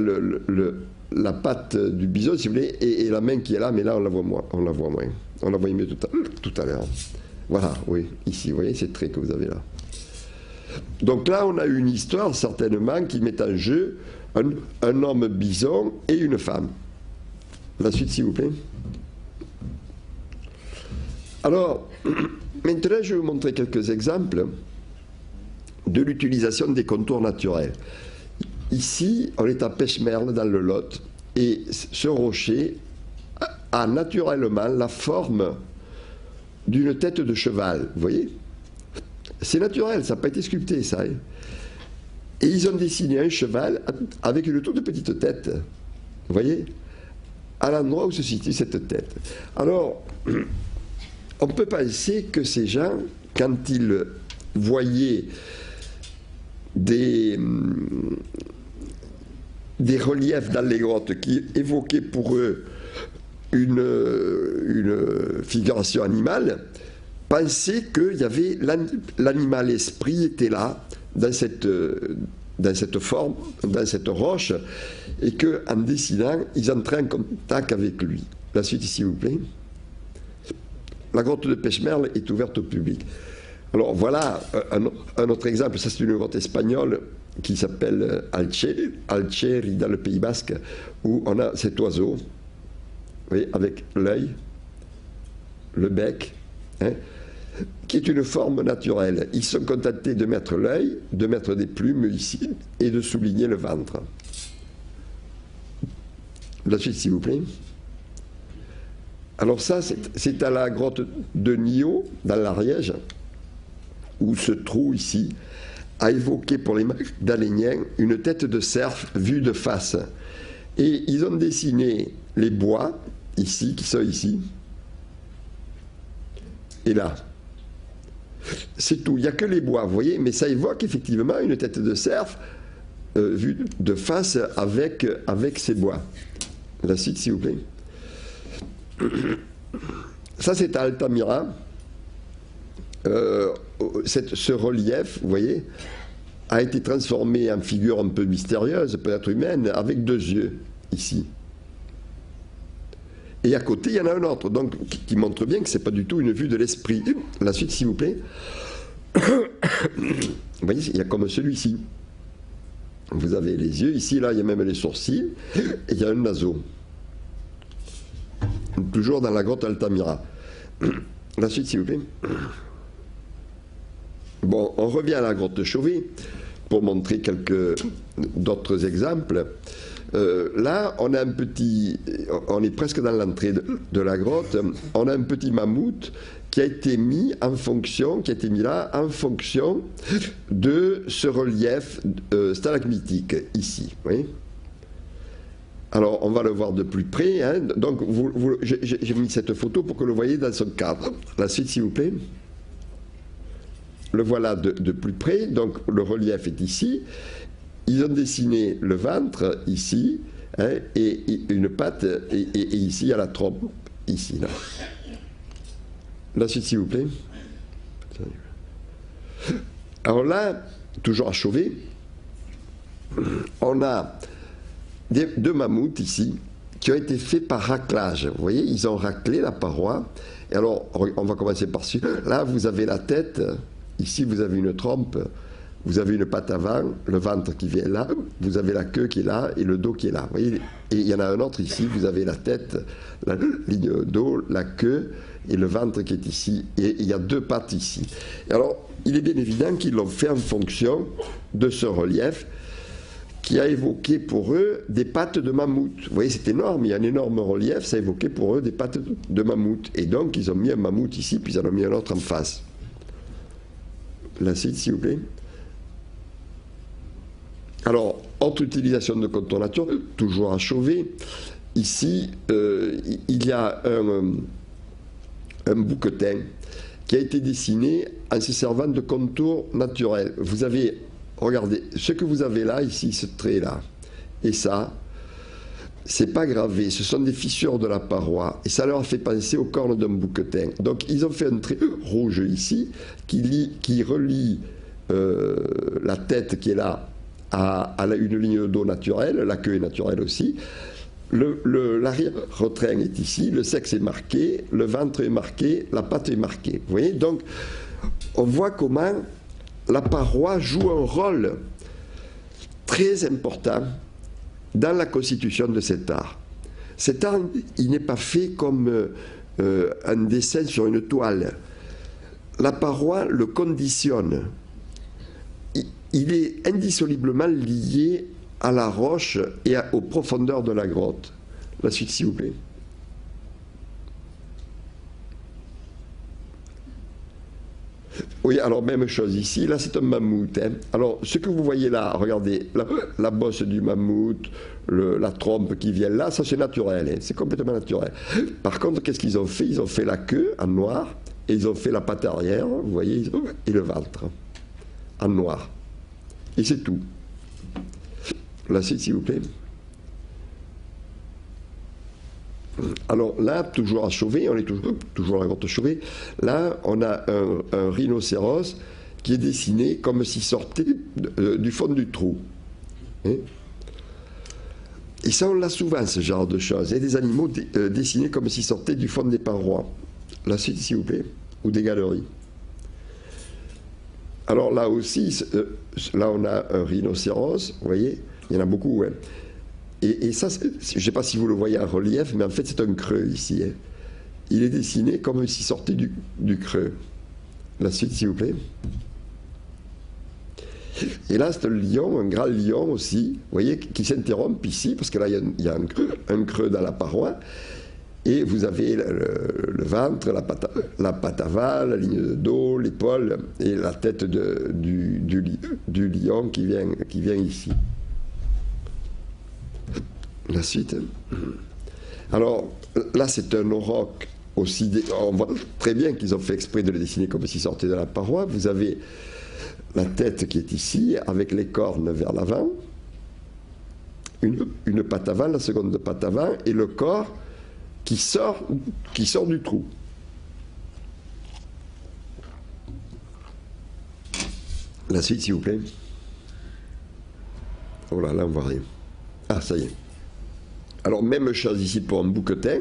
la patte du bison, si vous voulez, et la main qui est là, mais là, on la voit moins. On la voyait mieux tout à l'heure. Voilà, oui, ici, vous voyez ces traits que vous avez là. Donc là, on a une histoire, certainement, qui met en jeu un homme bison et une femme. La suite, s'il vous plaît. Alors, maintenant, je vais vous montrer quelques exemples de l'utilisation des contours naturels. Ici, on est à Pechmerle, dans le Lot, et ce rocher a naturellement la forme d'une tête de cheval, vous voyez? C'est naturel, ça n'a pas été sculpté, ça. Hein. Et ils ont dessiné un cheval avec une toute petite tête, vous voyez? À l'endroit où se situe cette tête. Alors, on peut penser que ces gens, quand ils voyaient des reliefs dans les grottes qui évoquaient pour eux une figuration animale, pensaient qu'il y avait l'animal esprit était là, dans cette forme, dans cette roche, et qu'en dessinant, ils entraient en contact avec lui. La suite, s'il vous plaît. La grotte de Pechmerle est ouverte au public. Alors voilà un autre exemple, ça c'est une grotte espagnole qui s'appelle Alcheri dans le Pays Basque, où on a cet oiseau, vous voyez, avec l'œil, le bec, hein, qui est une forme naturelle. Ils sont contentés de mettre l'œil, de mettre des plumes ici, et de souligner le ventre. La suite, s'il vous plaît. Alors ça, c'est à la grotte de Nio, dans l'Ariège, où ce trou ici a évoqué pour les Magdaléniens une tête de cerf vue de face. Et ils ont dessiné les bois, ici, qui sont ici, et là. C'est tout, il n'y a que les bois, vous voyez, mais ça évoque effectivement une tête de cerf vue de face avec ces bois. La suite, s'il vous plaît. Ça, c'est à Altamira. Ce relief, vous voyez, a été transformé en figure un peu mystérieuse, peut-être humaine, avec deux yeux, ici. Et à côté, il y en a un autre, donc, qui montre bien que ce n'est pas du tout une vue de l'esprit. La suite, s'il vous plaît. Vous voyez, il y a comme celui-ci. Vous avez les yeux, ici, là, il y a même les sourcils, et il y a un naseau. Toujours dans la grotte Altamira. La suite, s'il vous plaît. Bon, on revient à la grotte Chauvet pour montrer quelques d'autres exemples. Là, on a on est presque dans l'entrée de la grotte. On a un petit mammouth qui a été mis là en fonction de ce relief stalagmitique ici. Vous voyez ? Alors, on va le voir de plus près. Hein. Donc, j'ai mis cette photo pour que vous le voyez dans son cadre. La suite, s'il vous plaît. Le voilà de plus près. Donc, le relief est ici. Ils ont dessiné le ventre ici, hein, et une patte, et ici, il y a la trompe, ici, là. La suite, s'il vous plaît. Alors là, toujours à Chauvet, on a deux mammouths ici, qui ont été faits par raclage. Vous voyez, ils ont raclé la paroi. Et alors, on va commencer par celui. Là, vous avez la tête. Ici, vous avez une trompe vous avez une patte avant, le ventre qui vient là, vous avez la queue qui est là et le dos qui est là. Vous voyez, et il y en a un autre ici, vous avez la tête, la ligne dos, la queue et le ventre qui est ici. Et il y a deux pattes ici. Et alors, il est bien évident qu'ils l'ont fait en fonction de ce relief qui a évoqué pour eux des pattes de mammouth. Vous voyez, c'est énorme, il y a un énorme relief, ça a évoqué pour eux des pattes de mammouth. Et donc, ils ont mis un mammouth ici, puis ils en ont mis un autre en face. La suite, s'il vous plaît. Alors, autre utilisation de contour nature, toujours à Chauvet. Ici, il y a un bouquetin qui a été dessiné en se servant de contours naturels. Vous avez, regardez, ce que vous avez là, ici, ce trait-là, et ça, c'est pas gravé, ce sont des fissures de la paroi, et ça leur a fait penser aux cornes d'un bouquetin. Donc, ils ont fait un trait rouge ici, qui relie la tête qui est là, à une ligne de dos naturelle, la queue est naturelle aussi. L'arrière-retrait est ici, le sexe est marqué, le ventre est marqué, la patte est marquée. Vous voyez, donc on voit comment la paroi joue un rôle très important dans la constitution de cet art. Cet art, il n'est pas fait comme un dessin sur une toile. La paroi le conditionne. Il est indissolublement lié à la roche et aux profondeurs de la grotte. La suite, s'il vous plaît. Oui, alors même chose ici, là c'est un mammouth. Hein. Alors ce que vous voyez là, regardez, la bosse du mammouth, la trompe qui vient là, ça c'est naturel, hein, c'est complètement naturel. Par contre, qu'est-ce qu'ils ont fait? Ils ont fait la queue en noir, et ils ont fait la patte arrière, vous voyez, et le ventre en noir. Et c'est tout. La suite, s'il vous plaît. Alors là, toujours à Chauvet, on est toujours à la grotte Chauvet, là on a un rhinocéros qui est dessiné comme s'il sortait du fond du trou. Hein? Et ça, on l'a souvent, ce genre de choses. Il y a des animaux dessinés comme s'ils sortaient du fond des parois. La suite, s'il vous plaît, ou des galeries. Alors là aussi, là on a un rhinocéros, vous voyez, il y en a beaucoup, hein. Et ça, je ne sais pas si vous le voyez en relief, mais en fait c'est un creux ici. Hein. Il est dessiné comme s'il sortait du creux. La suite, s'il vous plaît. Et là, c'est un lion, un grand lion aussi, vous voyez, qui s'interrompt ici, parce que là, il y a un creux dans la paroi. Et vous avez le ventre, la patte avant, la ligne de dos, l'épaule et la tête du lion qui vient ici. La suite. Alors, là, c'est un auroch aussi. On voit très bien qu'ils ont fait exprès de le dessiner comme s'il sortait de la paroi. Vous avez la tête qui est ici, avec les cornes vers l'avant, une patte avant, la seconde patte avant, et le corps qui sort du trou. La suite, s'il vous plaît. Oh là, là, on voit rien. Ah, ça y est. Alors, même chose ici pour un bouquetin.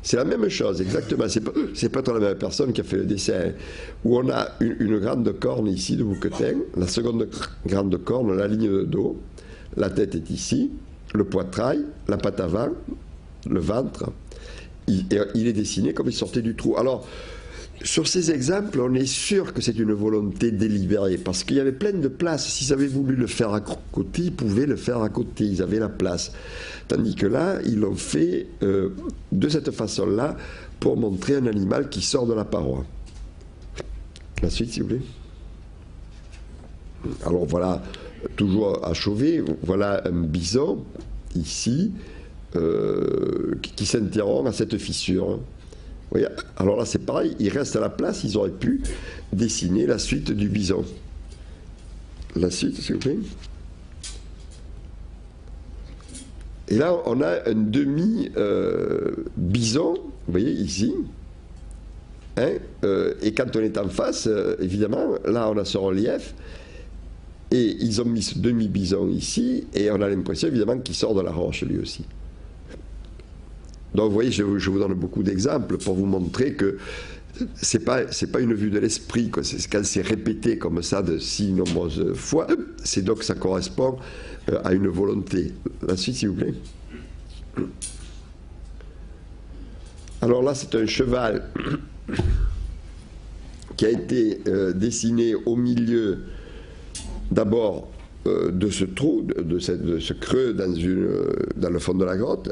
C'est la même chose, exactement. C'est pas la même personne qui a fait le dessin. Où on a une grande corne ici de bouquetin, la seconde grande corne, la ligne de dos, la tête est ici, le poitrail, la patte avant, le ventre. Il est dessiné comme il sortait du trou. Alors, sur ces exemples, on est sûr que c'est une volonté délibérée, parce qu'il y avait plein de places. S'ils avaient voulu le faire à côté, ils pouvaient le faire à côté, ils avaient la place. Tandis que là, ils l'ont fait de cette façon-là, pour montrer un animal qui sort de la paroi. La suite, s'il vous plaît. Alors voilà, toujours à Chauvet, voilà un bison, ici, qui s'interrompt à cette fissure. Vous voyez, alors là c'est pareil, il reste à la place, ils auraient pu dessiner la suite du bison. La suite, s'il vous plaît. Et là on a un demi-bison, vous voyez ici. Hein, et quand on est en face, évidemment, là on a ce relief. Et ils ont mis ce demi-bison ici, et on a l'impression évidemment qu'il sort de la roche lui aussi. Donc vous voyez, je vous donne beaucoup d'exemples pour vous montrer que c'est pas une vue de l'esprit, quand c'est répété comme ça de si nombreuses fois, c'est donc que ça correspond à une volonté. La suite, s'il vous plaît. Alors là, c'est un cheval qui a été dessiné au milieu, d'abord, de ce trou, de ce creux dans le fond de la grotte.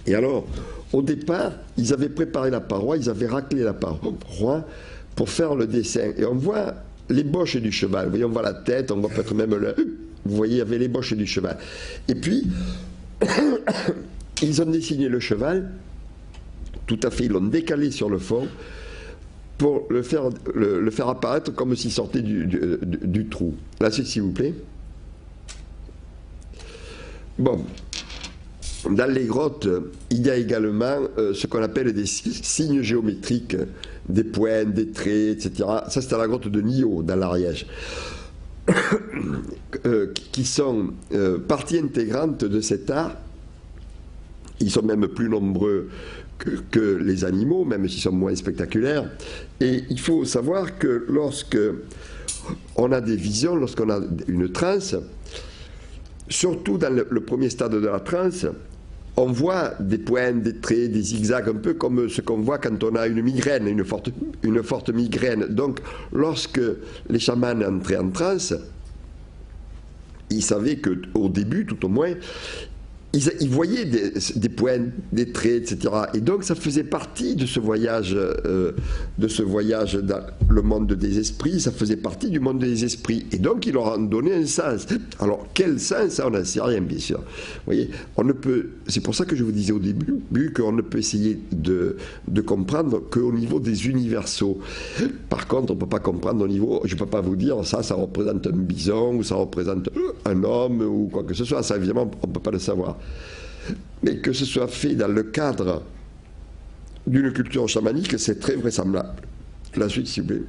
Et alors, au départ, ils avaient préparé la paroi, ils avaient raclé la paroi pour faire le dessin. Et on voit l'ébauche du cheval. Vous voyez, on voit la tête, on voit peut-être même le... Vous voyez, il y avait l'ébauche du cheval. Et puis, ils ont dessiné le cheval, tout à fait, ils l'ont décalé sur le fond pour le faire apparaître comme s'il sortait du trou. La suite, s'il vous plaît. Bon. Dans les grottes, il y a également ce qu'on appelle des signes géométriques, des points, des traits, etc. Ça, c'est à la grotte de Nio, dans l'Ariège, qui sont partie intégrante de cet art. Ils sont même plus nombreux que les animaux, même s'ils sont moins spectaculaires. Et il faut savoir que lorsque on a des visions, lorsqu'on a une transe, surtout dans le premier stade de la transe, on voit des points, des traits, des zigzags, un peu comme ce qu'on voit quand on a une migraine, une forte migraine. Donc, lorsque les chamans entraient en transe, ils savaient qu'au début, tout au moins, ils voyaient des points, des traits, etc. Et donc ça faisait partie de ce voyage dans le monde des esprits, ça faisait partie du monde des esprits. Et donc ils leur ont donné un sens. Alors quel sens, ça on n'en sait rien, bien sûr. Vous voyez, on ne peut. C'est pour ça que je vous disais au début qu'on ne peut essayer de comprendre qu'au niveau des universaux. Par contre, on ne peut pas comprendre au niveau. Je ne peux pas vous dire ça représente un bison ou ça représente un homme ou quoi que ce soit. Ça évidemment on ne peut pas le savoir. Mais que ce soit fait dans le cadre d'une culture chamanique, c'est très vraisemblable. La suite, s'il vous plaît.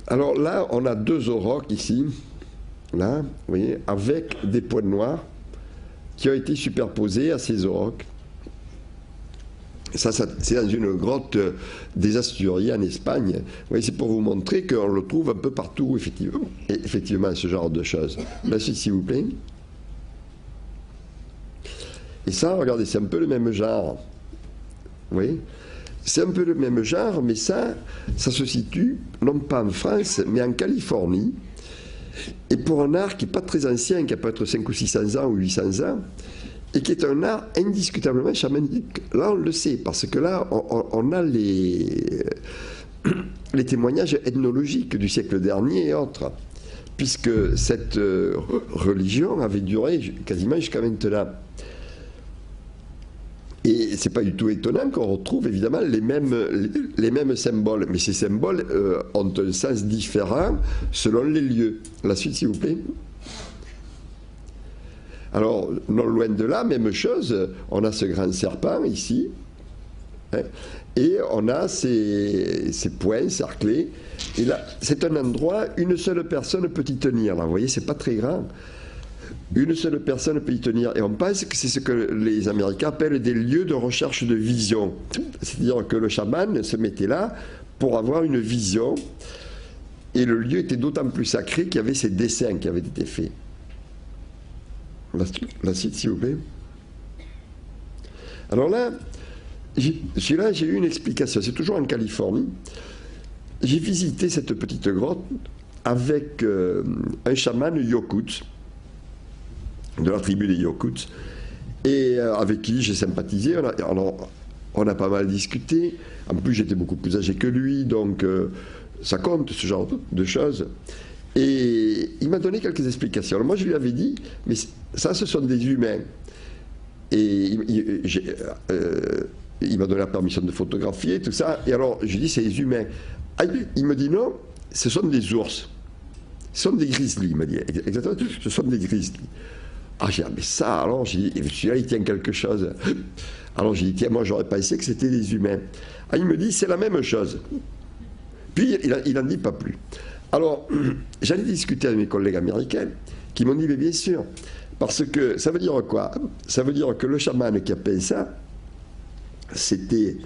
Alors là, on a deux aurochs ici, là, vous voyez, avec des points noirs qui ont été superposés à ces aurochs. Ça c'est dans une grotte des Asturies en Espagne. Oui, c'est pour vous montrer qu'on le trouve un peu partout, effectivement, ce genre de choses. La suite, s'il vous plaît. Et ça, regardez, c'est un peu le même genre. Oui, c'est un peu le même genre, mais ça se situe, non pas en France, mais en Californie. Et pour un art qui n'est pas très ancien, qui a peut-être 500 ou 600 ans ou 800 ans, et qui est un art indiscutablement chamanique. Là, on le sait, parce que là, on a les témoignages ethnologiques du siècle dernier et autres, puisque cette religion avait duré quasiment jusqu'à maintenant. Et c'est pas du tout étonnant qu'on retrouve évidemment les mêmes symboles, mais ces symboles ont un sens différent selon les lieux. La suite, s'il vous plaît. Alors, non loin de là, même chose, on a ce grand serpent ici, hein, et on a ces points cerclés, et là, c'est un endroit, une seule personne peut y tenir, là, vous voyez, c'est pas très grand, une seule personne peut y tenir, et on pense que c'est ce que les Américains appellent des lieux de recherche de vision, c'est-à-dire que le chaman se mettait là pour avoir une vision, et le lieu était d'autant plus sacré qu'il y avait ces dessins qui avaient été faits. La suite, s'il vous plaît. Alors là, celui-là, j'ai eu une explication. C'est toujours en Californie. J'ai visité cette petite grotte avec un chaman Yokuts, de la tribu des Yokuts, et avec qui j'ai sympathisé. On a pas mal discuté. En plus, j'étais beaucoup plus âgé que lui, donc ça compte, ce genre de choses. Et il m'a donné quelques explications. Alors moi, je lui avais dit, mais ça, ce sont des humains. Et il m'a donné la permission de photographier, tout ça. Et alors, je lui ai dit, c'est des humains. Ah, il me dit, non, ce sont des ours. Ce sont des grizzlies, il m'a dit. Exactement, ce sont des grizzlies. Ah, j'ai dit, mais ça, alors, j'ai dit, celui-là, il tient quelque chose. Alors, j'ai dit, tiens, moi, j'aurais pensé que c'était des humains. Ah, il me dit, c'est la même chose. Puis il n'en dit pas plus. Alors, j'en ai discuté avec mes collègues américains qui m'ont dit, mais bien sûr, parce que ça veut dire quoi? Ça veut dire que le chaman qui a peint ça, c'était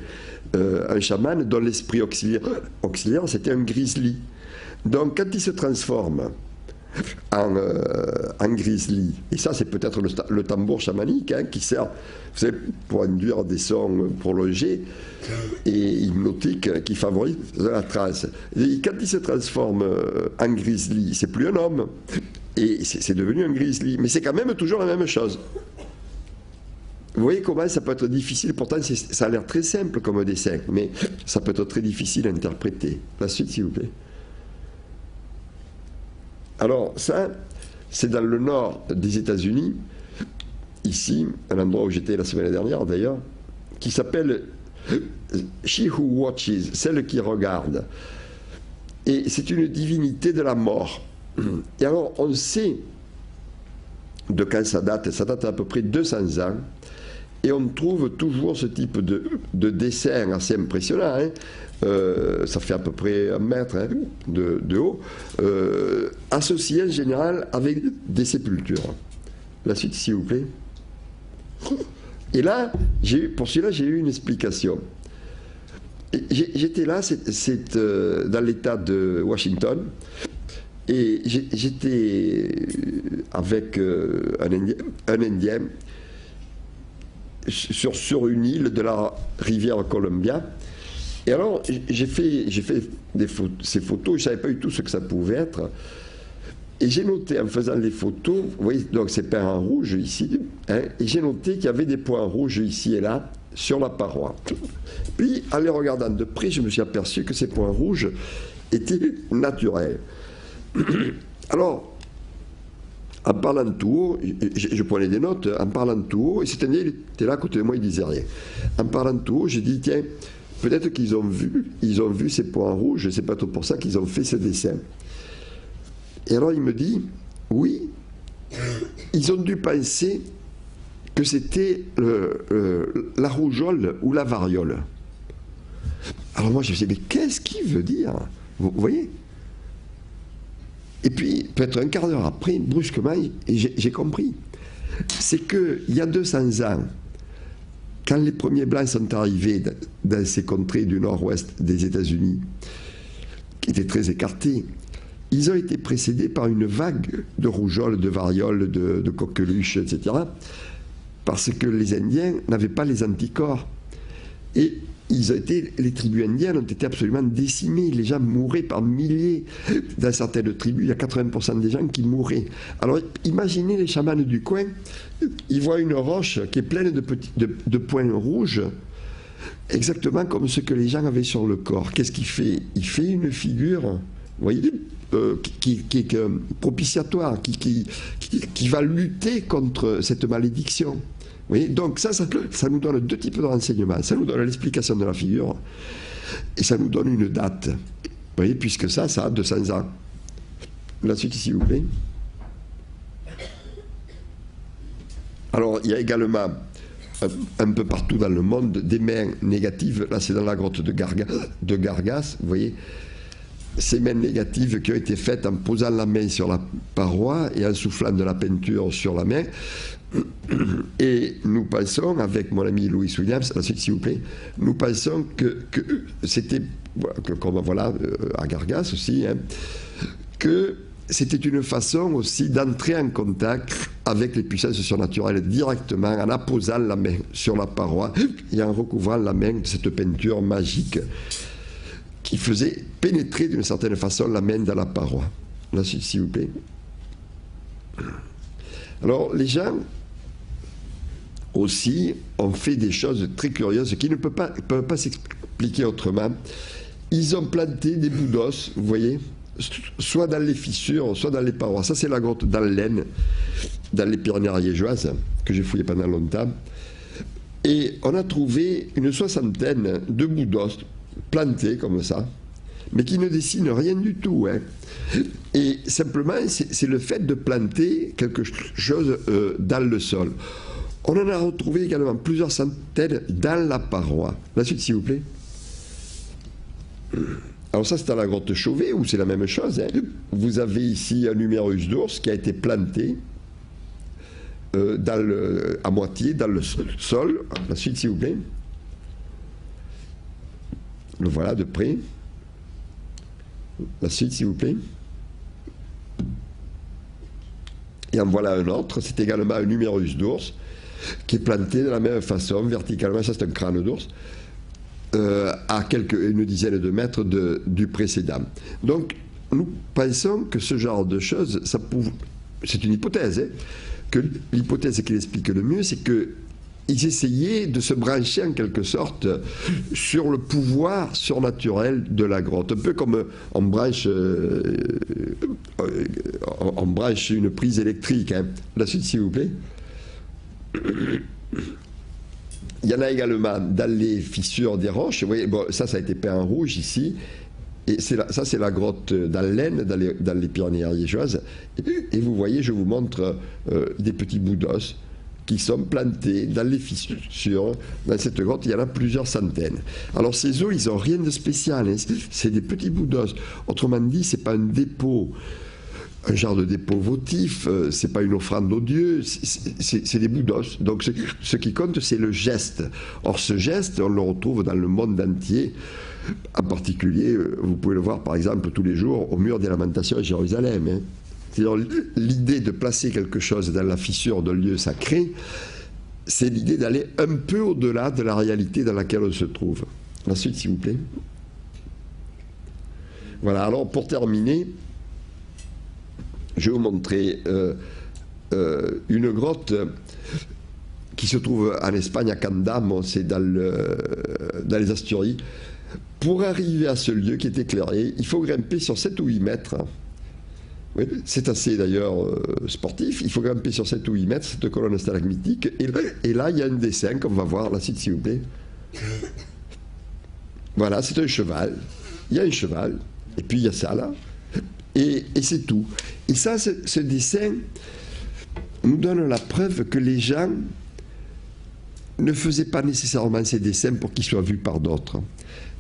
un chaman dont l'esprit auxiliaire, c'était un grizzly. Donc, quand il se transforme en grizzly, et ça c'est peut-être le tambour chamanique hein, qui sert, vous savez, pour induire des sons prolongés et hypnotiques qui favorisent la transe. Et quand il se transforme en grizzly, c'est plus un homme, et c'est devenu un grizzly, mais c'est quand même toujours la même chose. Vous voyez comment ça peut être difficile, pourtant ça a l'air très simple comme dessin, mais ça peut être très difficile à interpréter. La suite s'il vous plaît. Alors ça, c'est dans le nord des États-Unis, ici, un endroit où j'étais la semaine dernière d'ailleurs, qui s'appelle She Who Watches, celle qui regarde. Et c'est une divinité de la mort. Et alors on sait de quand ça date à peu près 200 ans, et on trouve toujours ce type de dessin assez impressionnant, hein. Ça fait à peu près 1 mètre hein, de haut, associé en général avec des sépultures. La suite, s'il vous plaît. Et là, pour celui-là, j'ai eu une explication. J'étais là, c'est dans l'État de Washington, et j'étais avec un Indien sur une île de la rivière Columbia. Et alors, j'ai fait ces photos, je ne savais pas du tout ce que ça pouvait être. Et j'ai noté, en faisant les photos, vous voyez, donc c'est peint en rouge ici, hein, et j'ai noté qu'il y avait des points rouges ici et là, sur la paroi. Puis, en les regardant de près, je me suis aperçu que ces points rouges étaient naturels. Alors, en parlant tout haut, je prenais des notes, en parlant tout haut, et cet Indien, il était là à côté de moi, il ne disait rien. En parlant tout haut, j'ai dit, tiens, peut-être qu'ils ont vu ces points rouges, c'est pas tout pour ça qu'ils ont fait ce dessin. Et alors il me dit, oui, ils ont dû penser que c'était la rougeole ou la variole. Alors moi je me suis dit, mais qu'est-ce qu'il veut dire? Vous voyez? Et puis, peut-être un quart d'heure après, brusquement, j'ai compris. C'est qu'il y a 200 ans, quand les premiers Blancs sont arrivés dans ces contrées du nord-ouest des États-Unis, qui étaient très écartées, ils ont été précédés par une vague de rougeoles, de varioles, de coqueluches, etc. Parce que les Indiens n'avaient pas les anticorps. Et les tribus indiennes ont été absolument décimées. Les gens mouraient par milliers. Dans certaines tribus, il y a 80% des gens qui mouraient. Alors imaginez les chamans du coin, ils voient une roche qui est pleine de points rouges, exactement comme ce que les gens avaient sur le corps. Qu'est-ce qu'il fait? Il fait une figure, vous voyez, qui est propitiatoire, qui va lutter contre cette malédiction. Oui, donc ça nous donne 2 types de renseignements. Ça nous donne l'explication de la figure et ça nous donne une date. Vous voyez, puisque ça a 200 ans. La suite, s'il vous plaît. Alors, il y a également un peu partout dans le monde des mains négatives. Là, c'est dans la grotte de Gargas, vous voyez. Ces mains négatives qui ont été faites en posant la main sur la paroi et en soufflant de la peinture sur la main. Et nous pensons, avec mon ami Louis Williams, la suite s'il vous plaît, nous pensons que c'était, comme voilà, à Gargas aussi, hein, que c'était une façon aussi d'entrer en contact avec les puissances surnaturelles directement en apposant la main sur la paroi et en recouvrant la main de cette peinture magique qui faisait pénétrer d'une certaine façon la main dans la paroi. La suite s'il vous plaît. Alors les gens aussi ont fait des choses très curieuses qui ne peuvent pas s'expliquer autrement. Ils ont planté des bouts d'os, vous voyez, soit dans les fissures, soit dans les parois. Ça, c'est la grotte dans l'Aisne, dans les Pyrénées ariégeoises, que j'ai fouillé pendant longtemps. Et on a trouvé une 60aine de bouts d'os plantés comme ça, mais qui ne dessinent rien du tout, hein. Et simplement, c'est le fait de planter quelque chose dans le sol. On en a retrouvé également plusieurs centaines dans la paroi. La suite, s'il vous plaît. Alors ça, c'est à la grotte Chauvet, où c'est la même chose. Hein. Vous avez ici un numérus d'ours qui a été planté à moitié dans le sol. La suite, s'il vous plaît. Le voilà de près. La suite, s'il vous plaît. Et en voilà un autre. C'est également un numérus d'ours qui est planté de la même façon, verticalement. Ça, c'est un crâne d'ours. À une dizaine de mètres du précédent. Donc, nous pensons que ce genre de choses, c'est une hypothèse, hein, que l'hypothèse qui l'explique le mieux, c'est qu'ils essayaient de se brancher en quelque sorte sur le pouvoir surnaturel de la grotte, un peu comme on branche une prise électrique. Hein. La suite, s'il vous plaît. Il y en a également dans les fissures des roches. Vous voyez, bon, ça a été peint en rouge ici. Et ça, c'est la grotte dans l'Aisne, dans les Pyrénées ariégeoises. Et vous voyez, je vous montre des petits bouts d'os qui sont plantés dans les fissures. Dans cette grotte, il y en a plusieurs centaines. Alors, ces os, ils n'ont rien de spécial. Hein. C'est des petits bouts d'os. Autrement dit, ce n'est pas un dépôt. Un genre de dépôt votif, c'est pas une offrande aux dieux, c'est des bouts d'os. Donc ce qui compte, c'est le geste. Or ce geste, on le retrouve dans le monde entier. En particulier, vous pouvez le voir par exemple tous les jours au mur des Lamentations à Jérusalem. Hein. C'est-à-dire l'idée de placer quelque chose dans la fissure d'un lieu sacré, c'est l'idée d'aller un peu au-delà de la réalité dans laquelle on se trouve. Ensuite, s'il vous plaît. Voilà, alors pour terminer, je vais vous montrer une grotte qui se trouve en Espagne, à Candamo, c'est dans les Asturies. Pour arriver à ce lieu qui est éclairé, il faut grimper sur 7 ou 8 mètres. Oui, c'est assez d'ailleurs sportif. Il faut grimper sur 7 ou 8 mètres, cette colonne stalagmitique. Et là, il y a un dessin qu'on va voir. La suite, s'il vous plaît. Voilà, c'est un cheval. Il y a un cheval. Et puis il y a ça là. Et c'est tout. Et ça, ce dessin nous donne la preuve que les gens ne faisaient pas nécessairement ces dessins pour qu'ils soient vus par d'autres.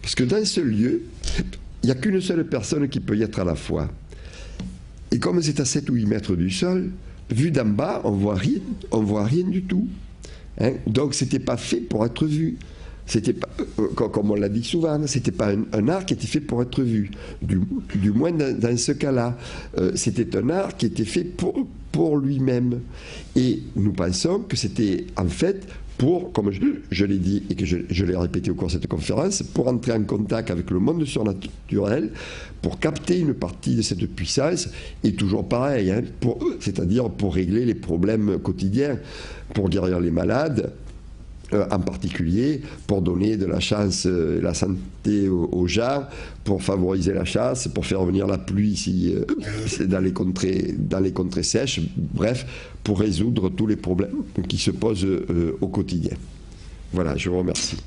Parce que dans ce lieu, il n'y a qu'une seule personne qui peut y être à la fois. Et comme c'est à 7 ou 8 mètres du sol, vu d'en bas, on voit rien du tout. Hein? Donc c'était pas fait pour être vu. C'était pas, comme on l'a dit souvent, c'était pas un art qui était fait pour être vu. Du moins dans ce cas-là, c'était un art qui était fait pour lui-même. Et nous pensons que c'était en fait pour, comme je l'ai dit et que je l'ai répété au cours de cette conférence, pour entrer en contact avec le monde surnaturel, pour capter une partie de cette puissance, et toujours pareil, hein, c'est-à-dire pour régler les problèmes quotidiens, pour guérir les malades, en particulier pour donner de la chance et la santé aux gens, pour favoriser la chasse, pour faire venir la pluie si c'est dans les contrées sèches, bref, pour résoudre tous les problèmes qui se posent au quotidien. Voilà, je vous remercie.